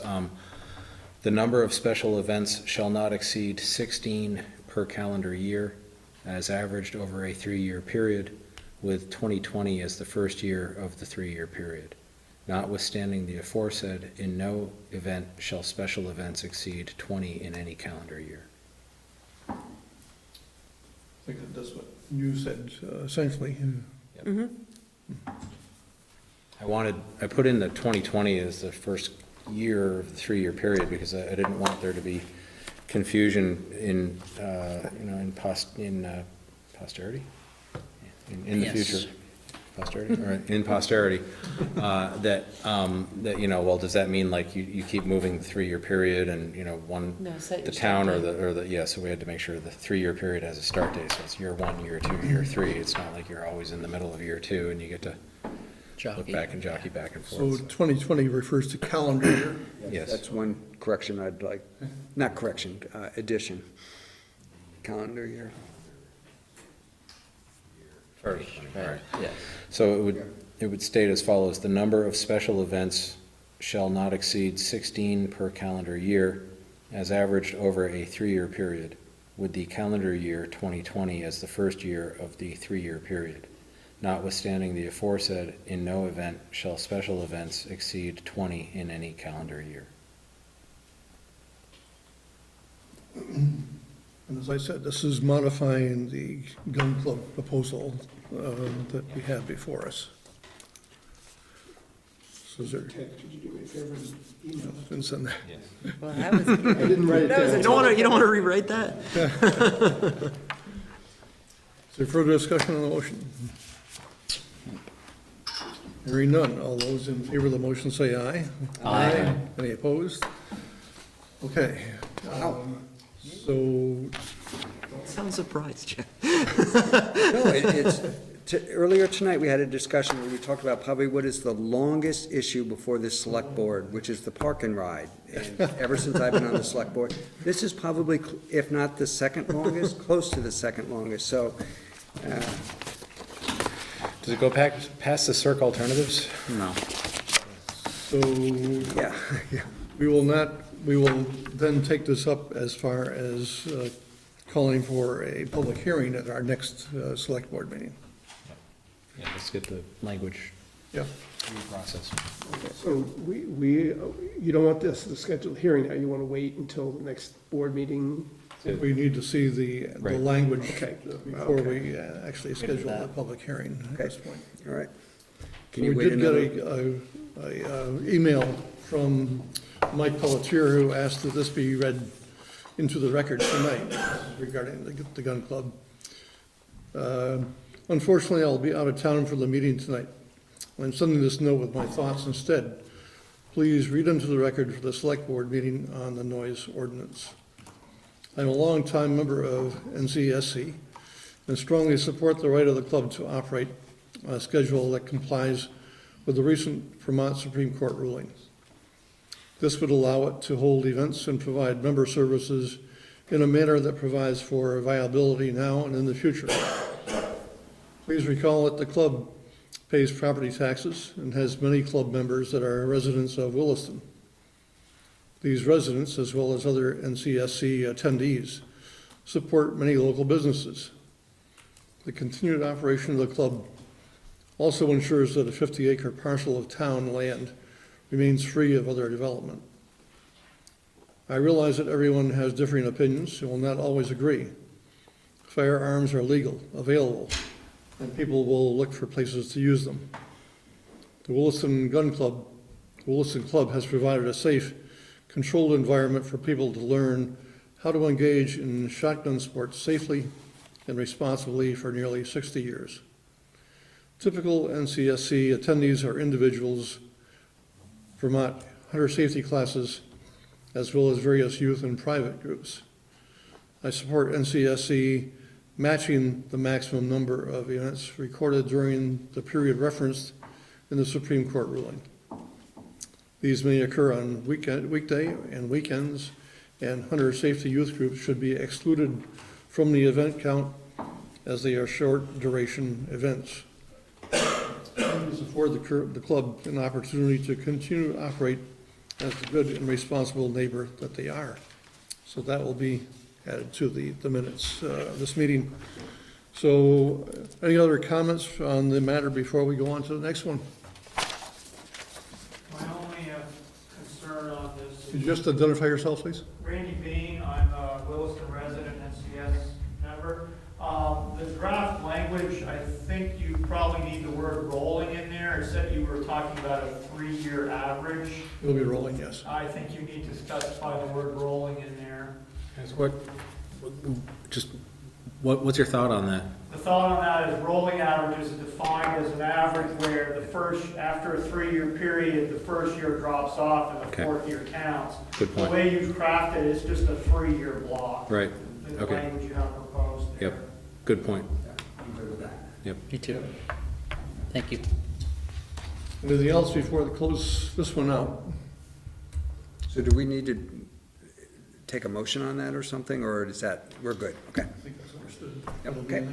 The number of special events shall not exceed 16 per calendar year, as averaged over a 3-year period, with 2020 as the first year of the 3-year period. Notwithstanding the aforesaid, in no event shall special events exceed 20 in any calendar year. I think that does what you said, essentially. I put in the 2020 as the first year of the 3-year period because I didn't want there to be confusion in, in posterity? In the Yes. future? Posterity, all right, in posterity, that, well, does that mean like you keep moving the 3-year period and, No, set the your town start or the, yeah, so we had to make sure the 3-year period has a start date, so it's year 1, year 2, year 3. It's not like you're always in the middle of year 2 and you get to look Jockey. back and jockey back and So forth. 2020 refers to calendar year. Yes. That's one correction I'd like, not correction, addition. Calendar year. First, right. Yeah. So it would state as follows: the number of special events shall not exceed 16 per calendar year, as averaged over a 3-year period, with the calendar year 2020 as the first year of the 3-year period. Notwithstanding the aforesaid, in no event shall special events exceed 20 in any calendar year. And as I said, this is modifying the gun club proposal that we had before us. So is there, Ted, could you do me a favor and email it? and send that. Well, that was, I didn't write it that was, down. you don't want to rewrite that? Is there further discussion on the motion? Hearing none. All those in favor of the motion say aye. Aye. Any opposed? Okay. So Sound surprised, Jeff. No, earlier tonight, we had a discussion where we talked about probably what is the longest issue before this select board, which is the park and ride. And ever since I've been on the select board, this is probably, if not the second longest, close to the second longest. So, Does it go past the Cirque alternatives? No. So yeah. we will then take this up as far as calling for a public hearing at our next select board meeting. Yeah, let's get the language Yeah. Process. So you don't want this, the scheduled hearing now, you want to wait until the next board meeting? We need to see the Right. language Okay. before we actually schedule a public hearing at this point. All right. So Can you we wait did get another? a email from Mike Pelletier, who asked that this be read into the record tonight regarding the gun club. Unfortunately, I'll be out of town for the meeting tonight. I'm sending this note with my thoughts instead. Please read into the record for the select board meeting on the noise ordinance. I'm a longtime member of NCSC and strongly support the right of the club to operate on a schedule that complies with the recent Vermont Supreme Court ruling. This would allow it to hold events and provide member services in a manner that provides for viability now and in the future. Please recall that the club pays property taxes and has many club members that are residents of Williston. These residents, as well as other NCSC attendees, support many local businesses. The continued operation of the club also ensures that a 50-acre parcel of town land remains free of other development. I realize that everyone has differing opinions and will not always agree. Firearms are legal, available, and people will look for places to use them. The Williston Club has provided a safe, controlled environment for people to learn how to engage in shotgun sports safely and responsibly for nearly 60 years. Typical NCSC attendees are individuals, Vermont hunter safety classes, as well as various youth and private groups. I support NCSC matching the maximum number of events recorded during the period referenced in the Supreme Court ruling. These may occur on weekday and weekends, and hunter safety youth groups should be excluded from the event count as they are short duration events. Please afford the club an opportunity to continue to operate as the good and responsible neighbor that they are. So that will be added to the minutes of this meeting. So any other comments on the matter before we go on to the next one? My only concern on this, Could you just identify yourself, please? Randy Bean, I'm a Williston resident, NCS member. The draft language, I think you probably need the word rolling in there. It said you were talking about a 3-year average. It'll be rolling, yes. I think you need to specify the word rolling in there. What's your thought on that? The thought on that is rolling average is defined as an average where after a 3-year period, the first year drops off and the Okay. fourth year counts. Good point. The way you've crafted it is just a 3-year block. Right, The okay. language you have proposed there. Yep, good point. Me too. Thank you. Anything else before we close this one out? So do we need to take a motion on that or something, or is that, we're good? Okay. I think that's understood. Yep, okay.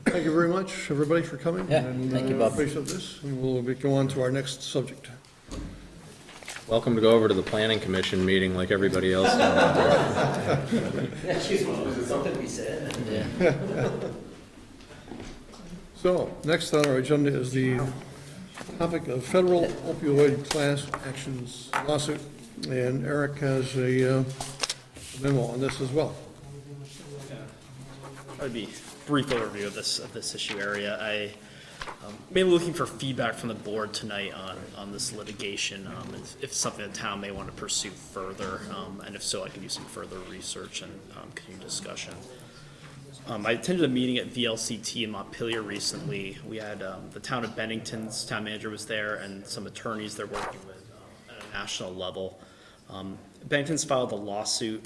Thank you very much, everybody, for coming. Yeah, and, thank you, Bob. Appreciate this, and we'll go on to our next subject. Welcome to go over to the planning commission meeting like everybody else. Something we said. Yeah. So, next on our agenda is the topic of federal opioid class actions lawsuit, and Eric has a memo on this as well. That'd be a brief overview of this issue area. I mainly looking for feedback from the board tonight on this litigation, if it's something the town may want to pursue further, and if so, I can do some further research and continue discussion. I attended a meeting at VLCT in Montpelier recently. We had the town of Bennington's town manager was there and some attorneys they're working with at a national level. Bennington's filed a lawsuit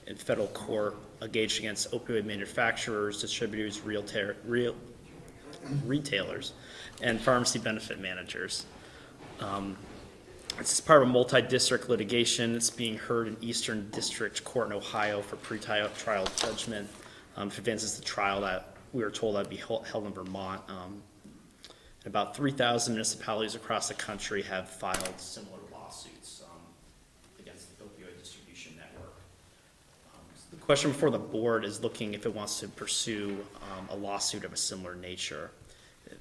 in federal court engaged against opioid manufacturers, distributors, retailers, and pharmacy benefit managers. It's part of a multi-district litigation. It's being heard in Eastern District Court in Ohio for pre-trial judgment. If it advances the trial, that we were told that'd be held in Vermont. About 3,000 municipalities across the country have filed similar lawsuits against the opioid distribution network. The question before the board is looking if it wants to pursue a lawsuit of a similar nature.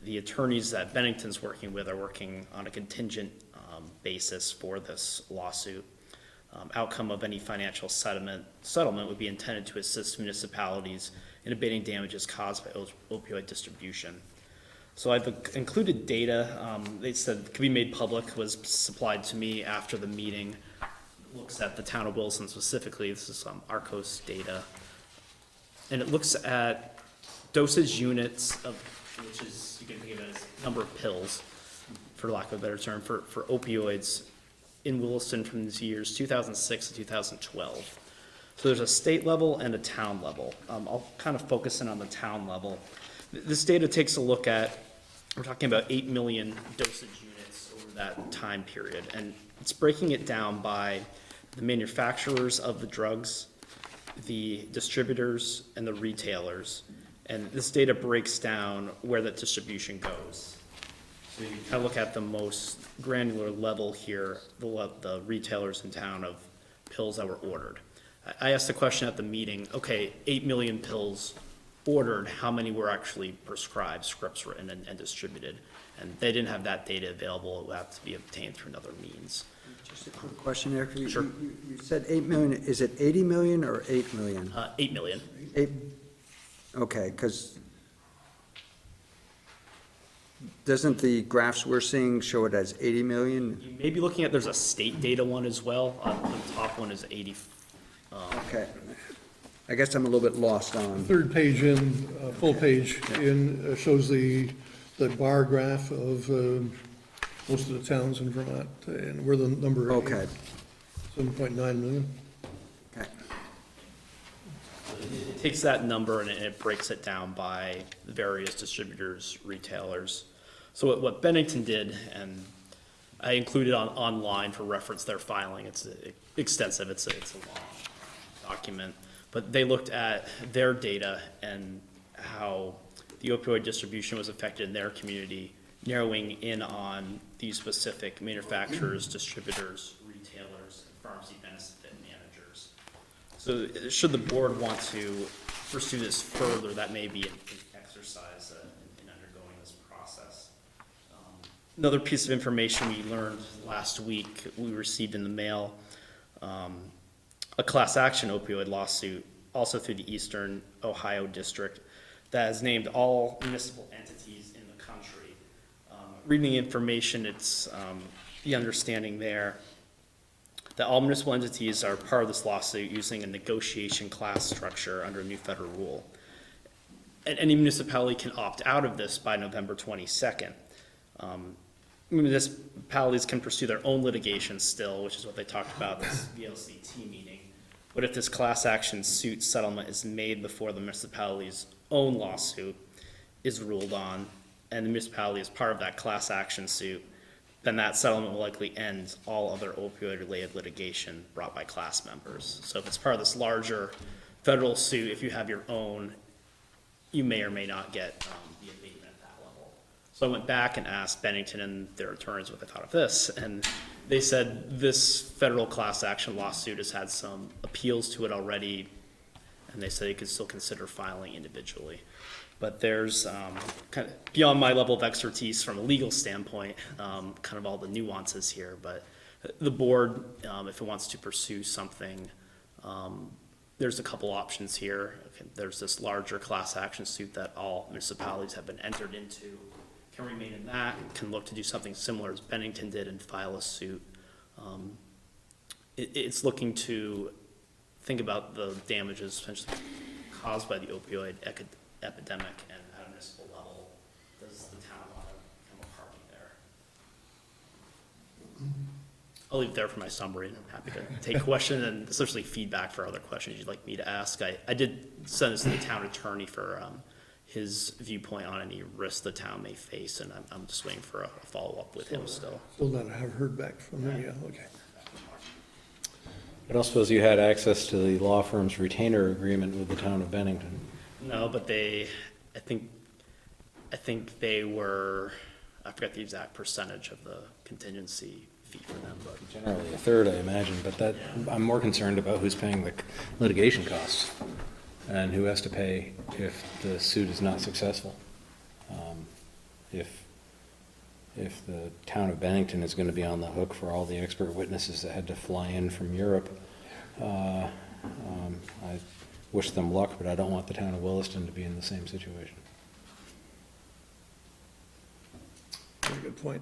The attorneys that Bennington's working with are working on a contingent basis for this lawsuit. Outcome of any financial settlement would be intended to assist municipalities in abating damages caused by opioid distribution. So I've included data, they said could be made public, was supplied to me after the meeting. Looks at the town of Williston specifically. This is Arcos data. And it looks at dosage units of, which is, you can think of it as number of pills, for lack of a better term, for opioids in Williston from the years 2006 to 2012. So there's a state level and a town level. I'll kind of focus in on the town level. This data takes a look at, we're talking about 8 million dosage units over that time period. And it's breaking it down by the manufacturers of the drugs, the distributors, and the retailers. And this data breaks down where that distribution goes. So you kind of look at the most granular level here, the retailers in town of pills that were ordered. I asked the question at the meeting, okay, 8 million pills ordered, how many were actually prescribed, scripts written and distributed? And they didn't have that data available. It would have to be obtained through another means. Just a quick question there. Sure. You said 8 million, is it 80 million or 8 million? 8 million. Okay, because doesn't the graphs we're seeing show it as 80 million? You may be looking at, there's a state data one as well. The top one is 80. Okay. I guess I'm a little bit lost on. Third page in, full page in, shows the bar graph of most of the towns in Vermont, and we're the number 8. Okay. 7.9 million. Okay. It takes that number and it breaks it down by various distributors, retailers. So what Bennington did, and I included online for reference their filing, it's extensive, it's a long document, but they looked at their data and how the opioid distribution was affected in their community, narrowing in on these specific manufacturers, distributors, retailers, pharmacy benefit managers. So should the board want to pursue this further, that may be an exercise in undergoing this process. Another piece of information we learned last week, we received in the mail, a class action opioid lawsuit, also through the Eastern Ohio District, that has named all municipal entities in the country. Reading the information, it's the understanding there that all municipal entities are part of this lawsuit using a negotiation class structure under a new federal rule. And any municipality can opt out of this by November 22nd. Municipalities can pursue their own litigation still, which is what they talked about this VLCT meeting. But if this class action suit settlement is made before the municipality's own lawsuit is ruled on, and the municipality is part of that class action suit, then that settlement will likely end all other opioid-related litigation brought by class members. So if it's part of this larger federal suit, if you have your own, you may or may not get the abatement at that level. So I went back and asked Bennington and their attorneys what they thought of this, and they said this federal class action lawsuit has had some appeals to it already, and they said you could still consider filing individually. But there's kind of beyond my level of expertise from a legal standpoint, kind of all the nuances here. But the board, if it wants to pursue something, there's a couple options here. There's this larger class action suit that all municipalities have been entered into. Can remain in that, can look to do something similar as Bennington did and file a suit. It's looking to think about the damages potentially caused by the opioid epidemic, and at a municipal level, does the town want to become a party there? I'll leave it there for my summary, and I'm happy to take questions and essentially feedback for other questions you'd like me to ask. I did send this to the town attorney for his viewpoint on any risks the town may face, and I'm just waiting for a follow-up with him still. Still not have heard back from him, yeah, okay. I don't suppose you had access to the law firm's retainer agreement with the town of Bennington? No, but I think they were, I forget the exact percentage of the contingency fee for them, but. Generally a third, I imagine, but that, I'm more concerned about who's paying the litigation costs and who has to pay if the suit is not successful. if the town of Bennington is gonna be on the hook for all the expert witnesses that had to fly in from Europe, I wish them luck, but I don't want the town of Williston to be in the same situation. Very good point.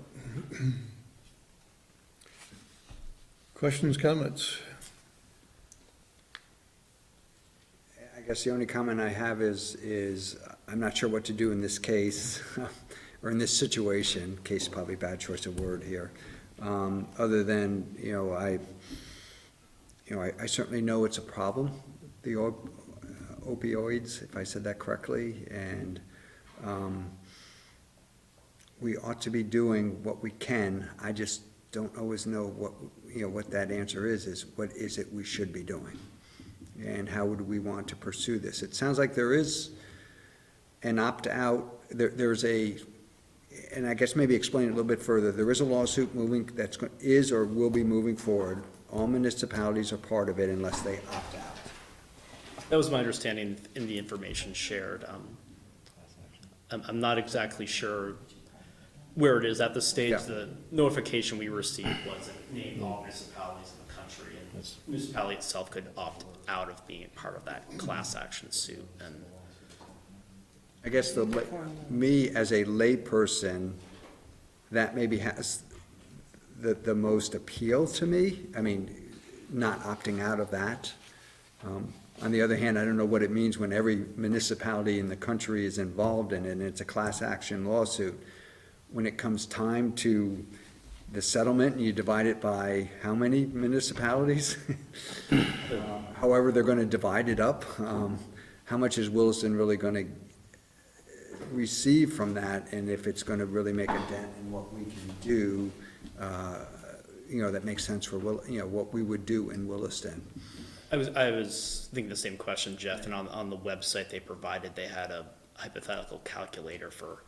Questions, comments? I guess the only comment I have is I'm not sure what to do in this case, or in this situation, case is probably a bad choice of word here, other than, I certainly know it's a problem, the opioids, if I said that correctly, and we ought to be doing what we can. I just don't always know what that answer is what is it we should be doing? And how would we want to pursue this? It sounds like there is an opt-out, and I guess maybe explain it a little bit further. There is a lawsuit moving, is or will be moving forward. All municipalities are part of it unless they opt out. That was my understanding in the information shared. I'm not exactly sure where it is at this stage. Yeah. The notification we received was it named all municipalities in the country, and the municipality itself could opt out of being part of that class action suit. And I guess me as a layperson, that maybe has the most appeal to me. I mean, not opting out of that. On the other hand, I don't know what it means when every municipality in the country is involved in it, and it's a class action lawsuit. When it comes time to the settlement, and you divide it by how many municipalities? However they're gonna divide it up, how much is Williston really gonna receive from that, and if it's gonna really make a dent in what we can do, that makes sense for what we would do in Williston. I was thinking the same question, Jeff, and on the website they provided, they had a hypothetical calculator for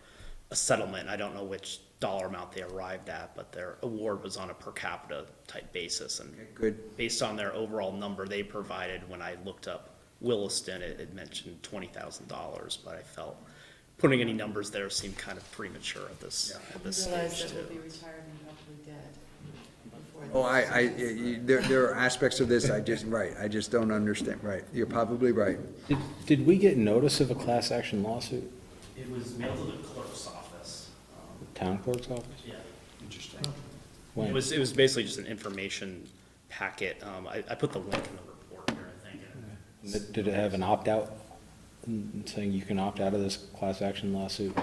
a settlement. I don't know which dollar amount they arrived at, but their award was on a per capita type basis, and Good. based on their overall number they provided, when I looked up Williston, it mentioned $20,000, but I felt putting any numbers there seemed kind of premature at this Realize stage that we'll too. be retired and probably dead before Oh, there are aspects of this I just don't understand, right, you're probably right. Did we get notice of a class action lawsuit? It was mailed to the clerk's office. Town clerk's office? Yeah. Interesting. When? It was basically just an information packet. I put the link in the report here, I think. Did it have an opt-out, saying you can opt out of this class action lawsuit?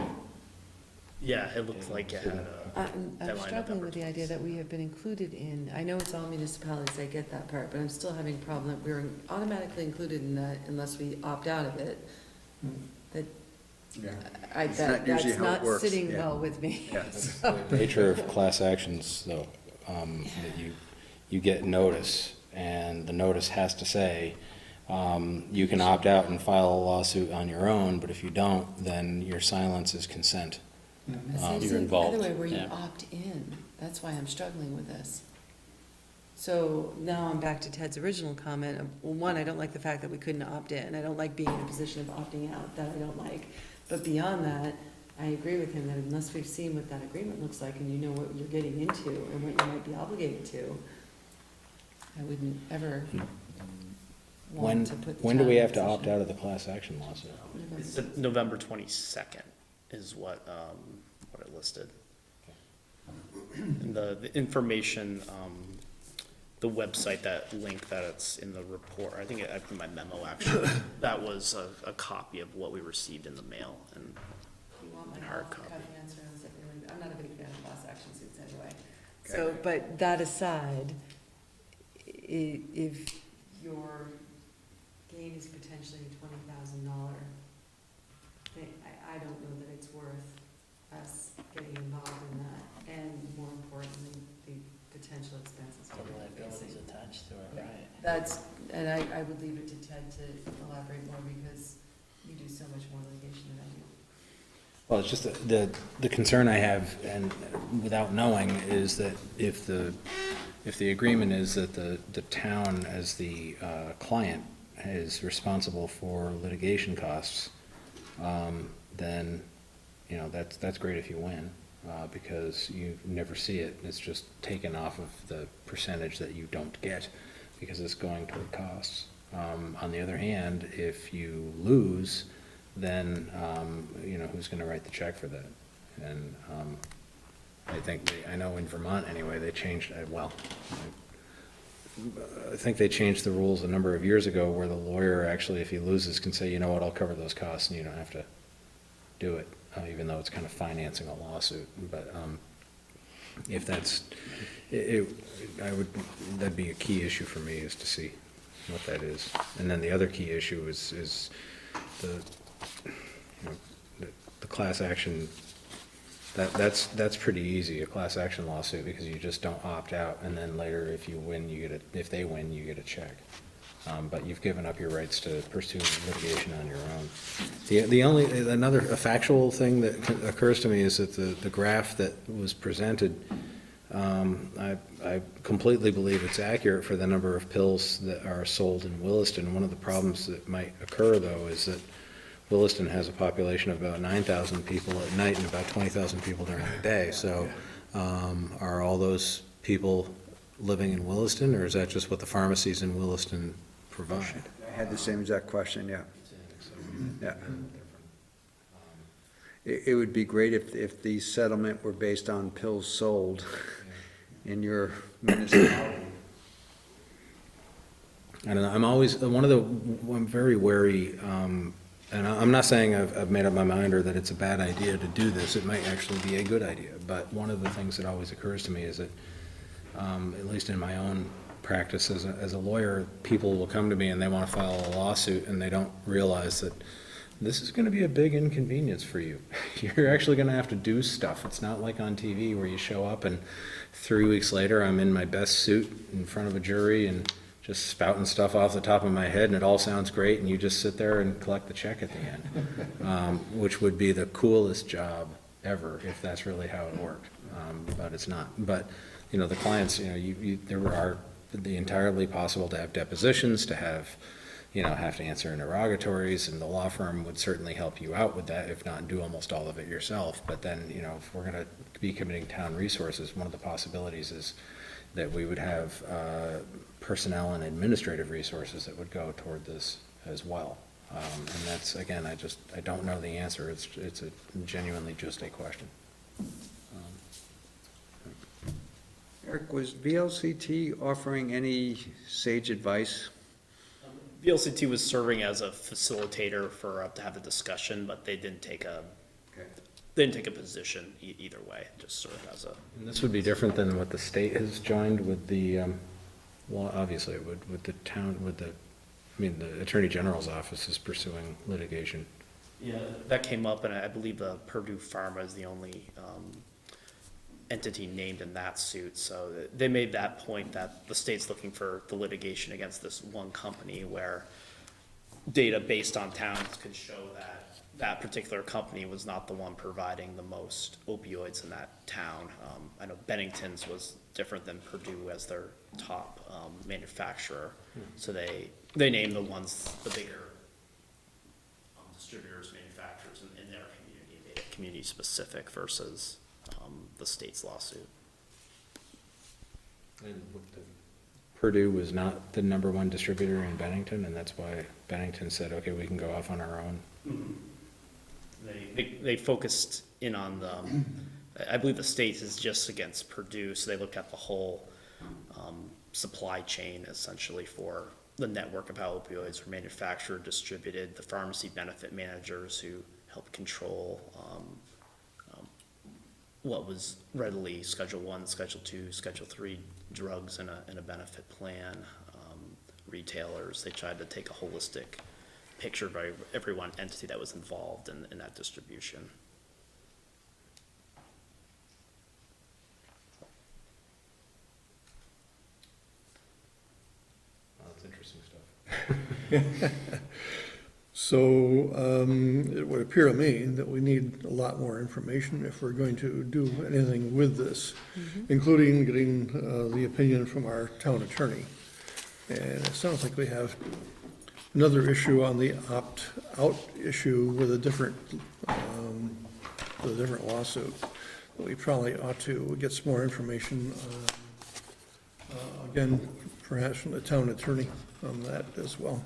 Yeah, it looked like it had a I'm deadline struggling November with the idea that we have been included in, I know it's all municipalities, I get that part, but I'm still having a problem that we're automatically included in that unless we opt out of it. That, Yeah. that's not usually how it not works, sitting yeah. well with me. Yes. The nature of class actions, though, that you get notice, and the notice has to say, you can opt out and file a lawsuit on your own, but if you don't, then your silence is consent. See, You're involved. the other way where you yeah. opt in, that's why I'm struggling with this. So now I'm back to Ted's original comment of, well, one, I don't like the fact that we couldn't opt in. I don't like being in a position of opting out, that I don't like. But beyond that, I agree with him that unless we've seen what that agreement looks like and you know what you're getting into and what you might be obligated to, I wouldn't ever want to put the When do we town in have to a opt position- out of the class action lawsuit? It's November 22nd is what it listed. And the information, the website, that link that it's in the report, I think I put in my memo actually, that was a copy of what we received in the mail, and You want my hard cut copy. answer, is it really, I'm not a big fan of class action suits anyway. So, but that aside, if your gain is potentially $20,000, I don't know that it's worth us getting involved in that, and more importantly, the potential expenses. The liabilities attached to it, right? That's, and I would leave it to Ted to elaborate more, because you do so much more litigation than I do. Well, it's just the concern I have, and without knowing, is that if the agreement is that the town as the client is responsible for litigation costs, then, you know, that's great if you win, because you never see it. It's just taken off of the percentage that you don't get because it's going toward costs. On the other hand, if you lose, then, you know, who's gonna write the check for that? And, I think, I know in Vermont anyway, they changed, I think they changed the rules a number of years ago where the lawyer actually, if he loses, can say, you know what, I'll cover those costs and you don't have to do it, even though it's kind of financing a lawsuit. But, if that's, that'd be a key issue for me, is to see what that is. And then the other key issue is the, you know, the class action. That's pretty easy, a class action lawsuit, because you just don't opt out, and then later, if you win, if they win, you get a check. But you've given up your rights to pursue litigation on your own. A factual thing that occurs to me is that the graph that was presented, I completely believe it's accurate for the number of pills that are sold in Williston. One of the problems that might occur, though, is that Williston has a population of about 9,000 people at night and about 20,000 people during the day. So are all those people living in Williston, or is that just what the pharmacies in Williston provide? I had the same exact question, yeah. Yeah. It would be great if the settlement were based on pills sold in your municipality. I don't know, I'm very wary, and I'm not saying I've made up my mind or that it's a bad idea to do this. It might actually be a good idea. But one of the things that always occurs to me is that, at least in my own practice as a lawyer, people will come to me and they want to file a lawsuit, and they don't realize that this is going to be a big inconvenience for you. You're actually going to have to do stuff. It's not like on TV where you show up and 3 weeks later I'm in my best suit in front of a jury and just spouting stuff off the top of my head, and it all sounds great, and you just sit there and collect the check at the end, which would be the coolest job ever if that's really how it worked, but it's not. But, you know, the clients, you know, there are the entirely possible to have depositions, to have, you know, have to answer interrogatories, and the law firm would certainly help you out with that, if not do almost all of it yourself. But then, you know, if we're going to be committing town resources, one of the possibilities is that we would have personnel and administrative resources that would go toward this as well. And that's, again, I don't know the answer. It's genuinely just a question. Eric, was VLCT offering any sage advice? VLCT was serving as a facilitator for, to have the discussion, but they didn't take a, position either way, just sort of as a. And this would be different than what the state has joined with the, well, obviously it would, with the town, the Attorney General's office is pursuing litigation. Yeah, that came up, and I believe the Purdue Pharma is the only entity named in that suit. So they made that point that the state's looking for the litigation against this one company where data based on towns could show that that particular company was not the one providing the most opioids in that town. I know Bennington's was different than Purdue as their top manufacturer. So they named the ones, the bigger distributors, manufacturers in their community, made it community specific versus the state's lawsuit. And Purdue was not the #1 distributor in Bennington, and that's why Bennington said, okay, we can go off on our own. Mm-hmm. They focused in on the, I believe the state is just against Purdue, so they looked at the whole supply chain essentially for the network of how opioids were manufactured, distributed, the pharmacy benefit managers who help control what was readily Schedule I, Schedule II, Schedule III drugs in a benefit plan, retailers. They tried to take a holistic picture of every one entity that was involved in that distribution. Well, that's interesting stuff. So it would appear to me that we need a lot more information if we're going to do anything with this, including getting the opinion from our town attorney. And it sounds like we have another issue on the opt-out issue with a different for the different lawsuit, but we probably ought to get some more information, again, perhaps from the town attorney on that as well.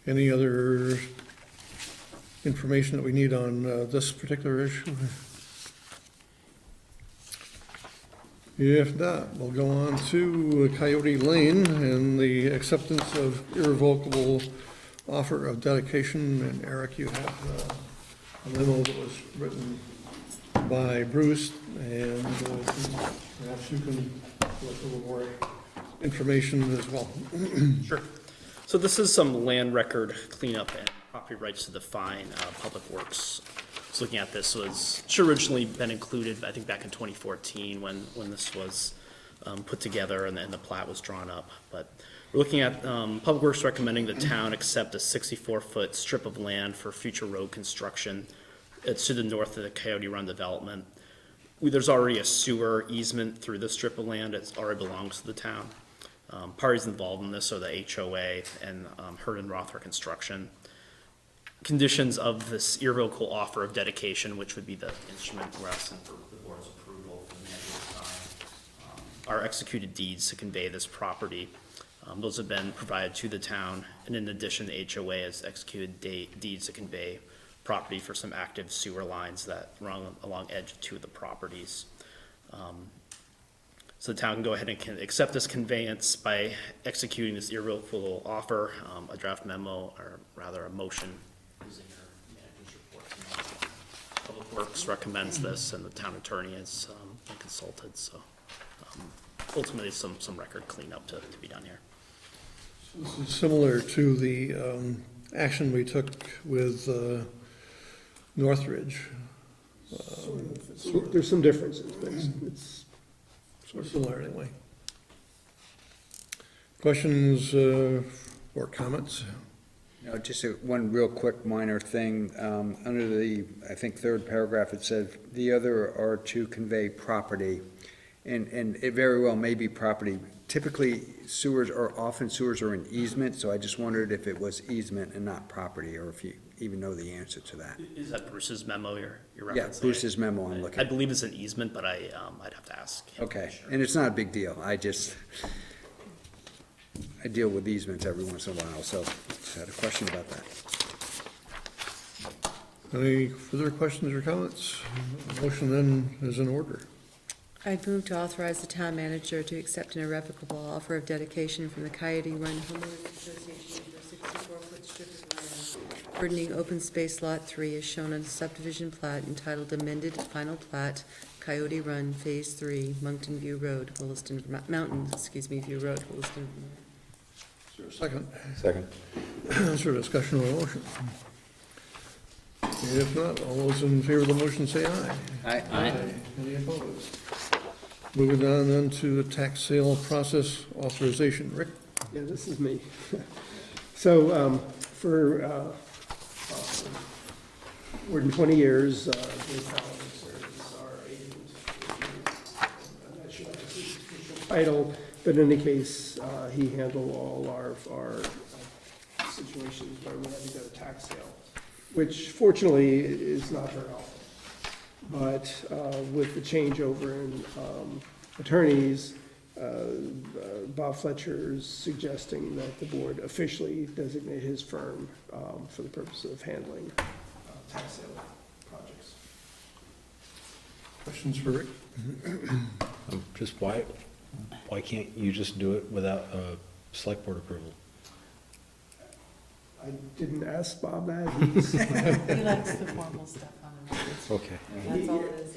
Any other information that we need on this particular issue? If not, we'll go on to Coyote Lane and the acceptance of irrevocable offer of dedication. And Eric, you have a memo that was written by Bruce, and perhaps you can give us a little more information as well. Sure. So this is some land record cleanup and property rights to define public works. So looking at this should originally been included, I think, back in 2014 when this was put together and the plat was drawn up. But we're looking at Public Works recommending the town accept a 64-foot strip of land for future road construction. It's to the north of the Coyote Run development. There's already a sewer easement through this strip of land. It already belongs to the town. Parties involved in this are the HOA and Hurd and Rothra Construction. Conditions of this irrevocable offer of dedication, which would be the instrument we're asking for the board's approval for the manager to sign, are executed deeds to convey this property. Those have been provided to the town, and in addition, the HOA has executed deeds to convey property for some active sewer lines that run along edge of two of the properties. So the town can go ahead and can accept this conveyance by executing this irrevocable offer, a draft memo, or rather a motion using your manager's report. Public Works recommends this, and the town attorney has been consulted, so ultimately some record cleanup to be done here. This is similar to the action we took with Northridge. There's some differences, but it's Sort of similar anyway. Questions or comments? No, just one real quick minor thing. Under the, I think, third paragraph, it says, the other are to convey property. And it very well may be property. Typically, often sewers are an easement, so I just wondered if it was easement and not property, or if you even know the answer to that. Is that Bruce's memo you're referencing? Yeah, Bruce's memo I'm looking I at. believe it's an easement, but I'd have to ask him. Okay, Sure. and it's not a big deal. I deal with easements every once in a while, so just had a question about that. Any further questions or comments? Motion then is in order. I'd move to authorize the town manager to accept an irrevocable offer of dedication from the Coyote Run Homeowners Association for a 64-foot strip of land burdening open space lot 3 as shown on the subdivision plat entitled Amended Final Plat, Coyote Run Phase 3, Mountain View Road, Williston, View Road, Williston. Is there a second? Second. Is there discussion on the motion? If not, all those in favor of the motion say aye. Aye. Any opposed? Moving on then to the tax sale process authorization. Rick? Yeah, this is me. So, for more than 20 years, Dave Fowler served as our agent. I'm not sure that's his official title, but in any case, he handled all our situations where we had to go to tax sale, which fortunately is not very often. But with the changeover in attorneys, Bob Fletcher's suggesting that the board officially designate his firm for the purpose of handling tax sale projects. Questions for Rick? Just why can't you just do it without select board approval? I didn't ask Bob that. He likes the formal stuff on the records. Okay. That's all it is.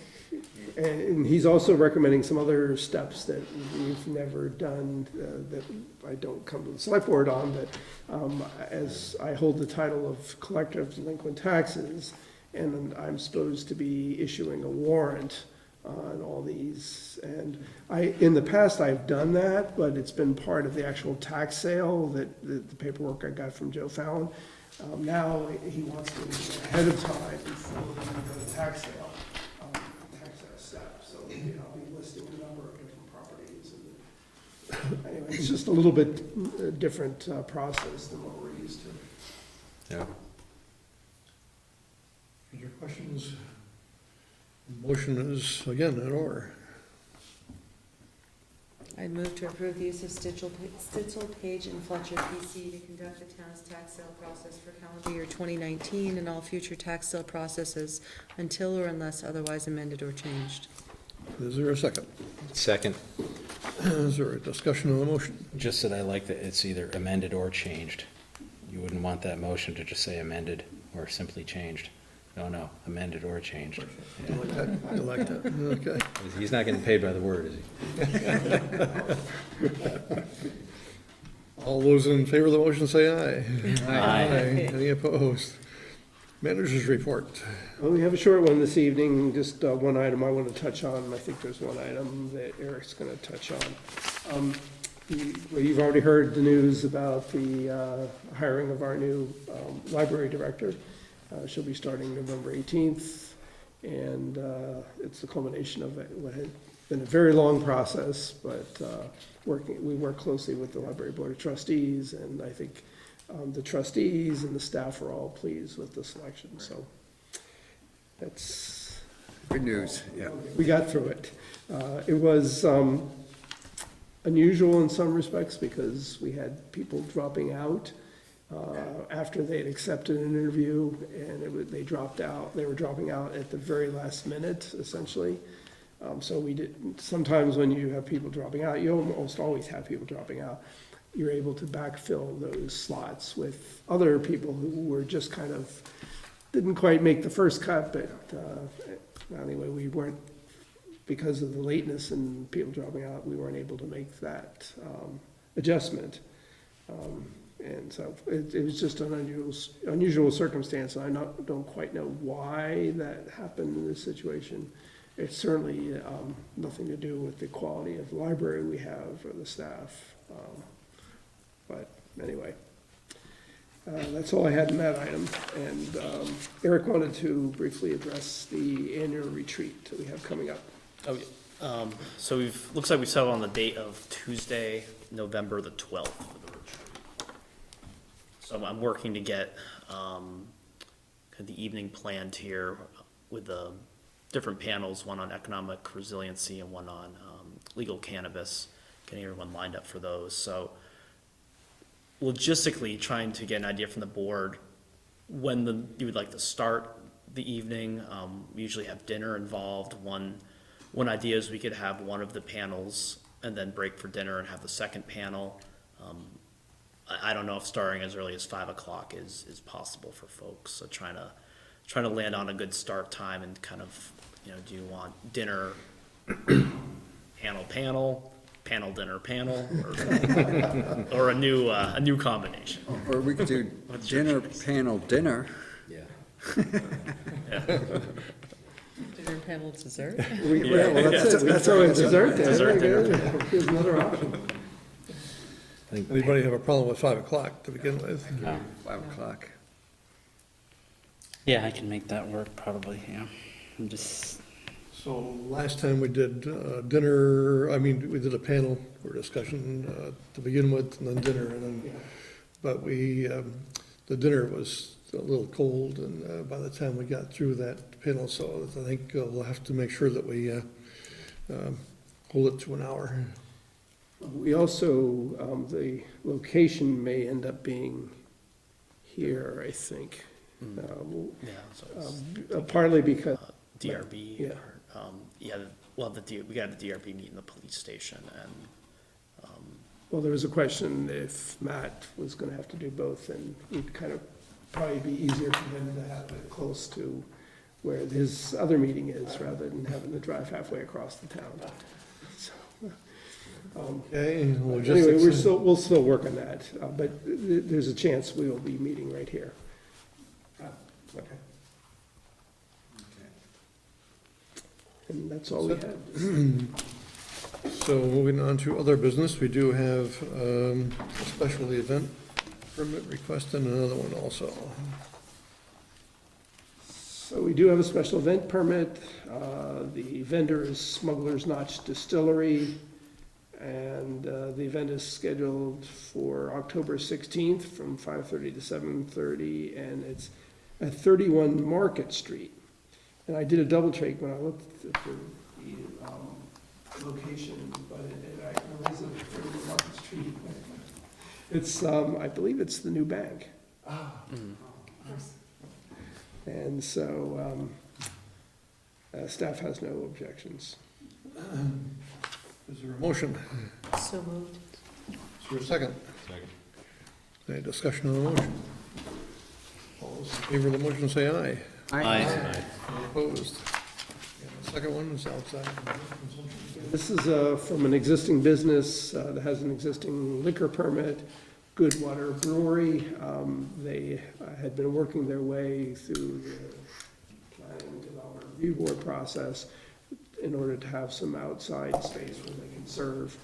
And he's also recommending some other steps that we've never done, that I don't come to the select board on, but as I hold the title of collector of delinquent taxes, and I'm supposed to be issuing a warrant on all these. And in the past, I've done that, but it's been part of the actual tax sale, that the paperwork I got from Joe Fallon. Now, he wants to do it ahead of time before we go to tax sale. Step. So I'll be listing a number of different properties. And anyway, it's just a little bit different process than what we're used to. Yeah. questions? Motion is, again, in order. I'd move to approve the use of Stitzel, Page, and Fletcher PC to conduct the town's tax sale process for calendar year 2019 and all future tax sale processes until or unless otherwise amended or changed. Is there a second? Second, Is there a discussion on the motion? just that I like that it's either amended or changed. You wouldn't want that motion to just say amended or simply changed. No, amended or changed. You like that? You like that? Okay. He's not getting paid by the word, is he? All those in favor of the motion say aye. Aye. Any opposed? Managers report. Well, we have a short one this evening, just one item I want to touch on. I think there's one item that Eric's going to touch on. Well, you've already heard the news about the hiring of our new library director. She'll be starting November 18th, and it's the culmination of what had been a very long process, but we work closely with the Library Board of Trustees, and I think the trustees and the staff are all pleased with the selection, so that's... Good news, yeah. We got through it. It was unusual in some respects because we had people dropping out after they had accepted an interview, and they dropped out. They were dropping out at the very last minute, essentially. So we did. Sometimes when you have people dropping out, you almost always have people dropping out. You're able to backfill those slots with other people who were just kind of didn't quite make the first cut, but anyway, we weren't, because of the lateness and people dropping out, we weren't able to make that adjustment. And so it was just an unusual circumstance, and I don't quite know why that happened in this situation. It's certainly nothing to do with the quality of the library we have or the staff. But anyway, that's all I had in that item. And Eric wanted to briefly address the annual retreat that we have coming up. Oh, yeah. So looks like we settled on the date of Tuesday, November the 12th for the retreat. So I'm working to get kind of the evening planned here with the different panels, one on economic resiliency and one on legal cannabis, getting everyone lined up for those. So logistically, trying to get an idea from the board when you would like to start the evening. We usually have dinner involved. One idea is we could have one of the panels and then break for dinner and have the second panel. I don't know if starting as early as 5 o'clock is possible for folks. So trying to land on a good start time and kind of, do you want dinner, panel, dinner, or a new combination? Or we could do dinner, panel, dinner. Yeah. Dinner, panel, dessert? Well, that's it. That's our dessert there. Dessert dinner. Here's another option. Anybody have a problem with 5 o'clock to begin with? 5 o'clock. Yeah, I can make that work probably, yeah. I'm just, So last time we did dinner, we did a panel or discussion to begin with, and then dinner, and then, but the dinner was a little cold, and by the time we got through that panel, so I think we'll have to make sure that we hold it to an hour. We also, the location may end up being here, I think. Yeah, so it's Partly because, DRB. Yeah. We got a DRB meet in the police station, and well, there was a question if Matt was gonna have to do both, and it'd kind of probably be easier for him to have it close to where his other meeting is, rather than having to drive halfway across the town. So, Okay, anyway, logistics. we'll still work on that, but there's a chance we will be meeting right here. Okay. And that's all we had. So moving on to other business, we do have a special event permit request and another one also. So we do have a special event permit. The vendor is Smuggler's Notch Distillery, and the event is scheduled for October 16th from 5:30 to 7:30, and it's at 31 Market Street. And I did a double check when I looked at the location, but there is a Market Street. It's, I believe it's the new bank. And so, staff has no objections. Is there a motion? So moved. Is there a second? Second. Any discussion on the motion? All those in favor of the motion say aye. Aye. Any opposed? And the second one is outside. This is from an existing business that has an existing liquor permit, Goodwater Brewery. They had been working their way through the planning development review board process in order to have some outside space where they can serve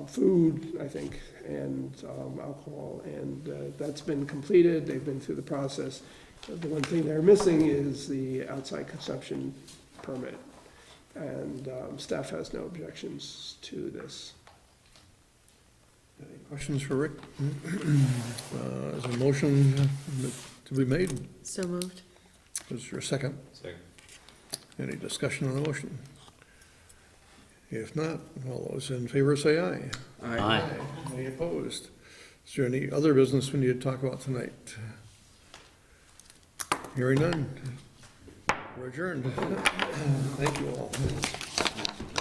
food, I think, and alcohol, and that's been completed. They've been through the process. The one thing they're missing is the outside consumption permit, and staff has no objections to this. Any questions for Rick? Is a motion to be made? So moved. Is there a second? Second. Any discussion on the motion? If not, all those in favor say aye. Aye. Any opposed? Is there any other business we need to talk about tonight? Hearing none. We're adjourned. Thank you all.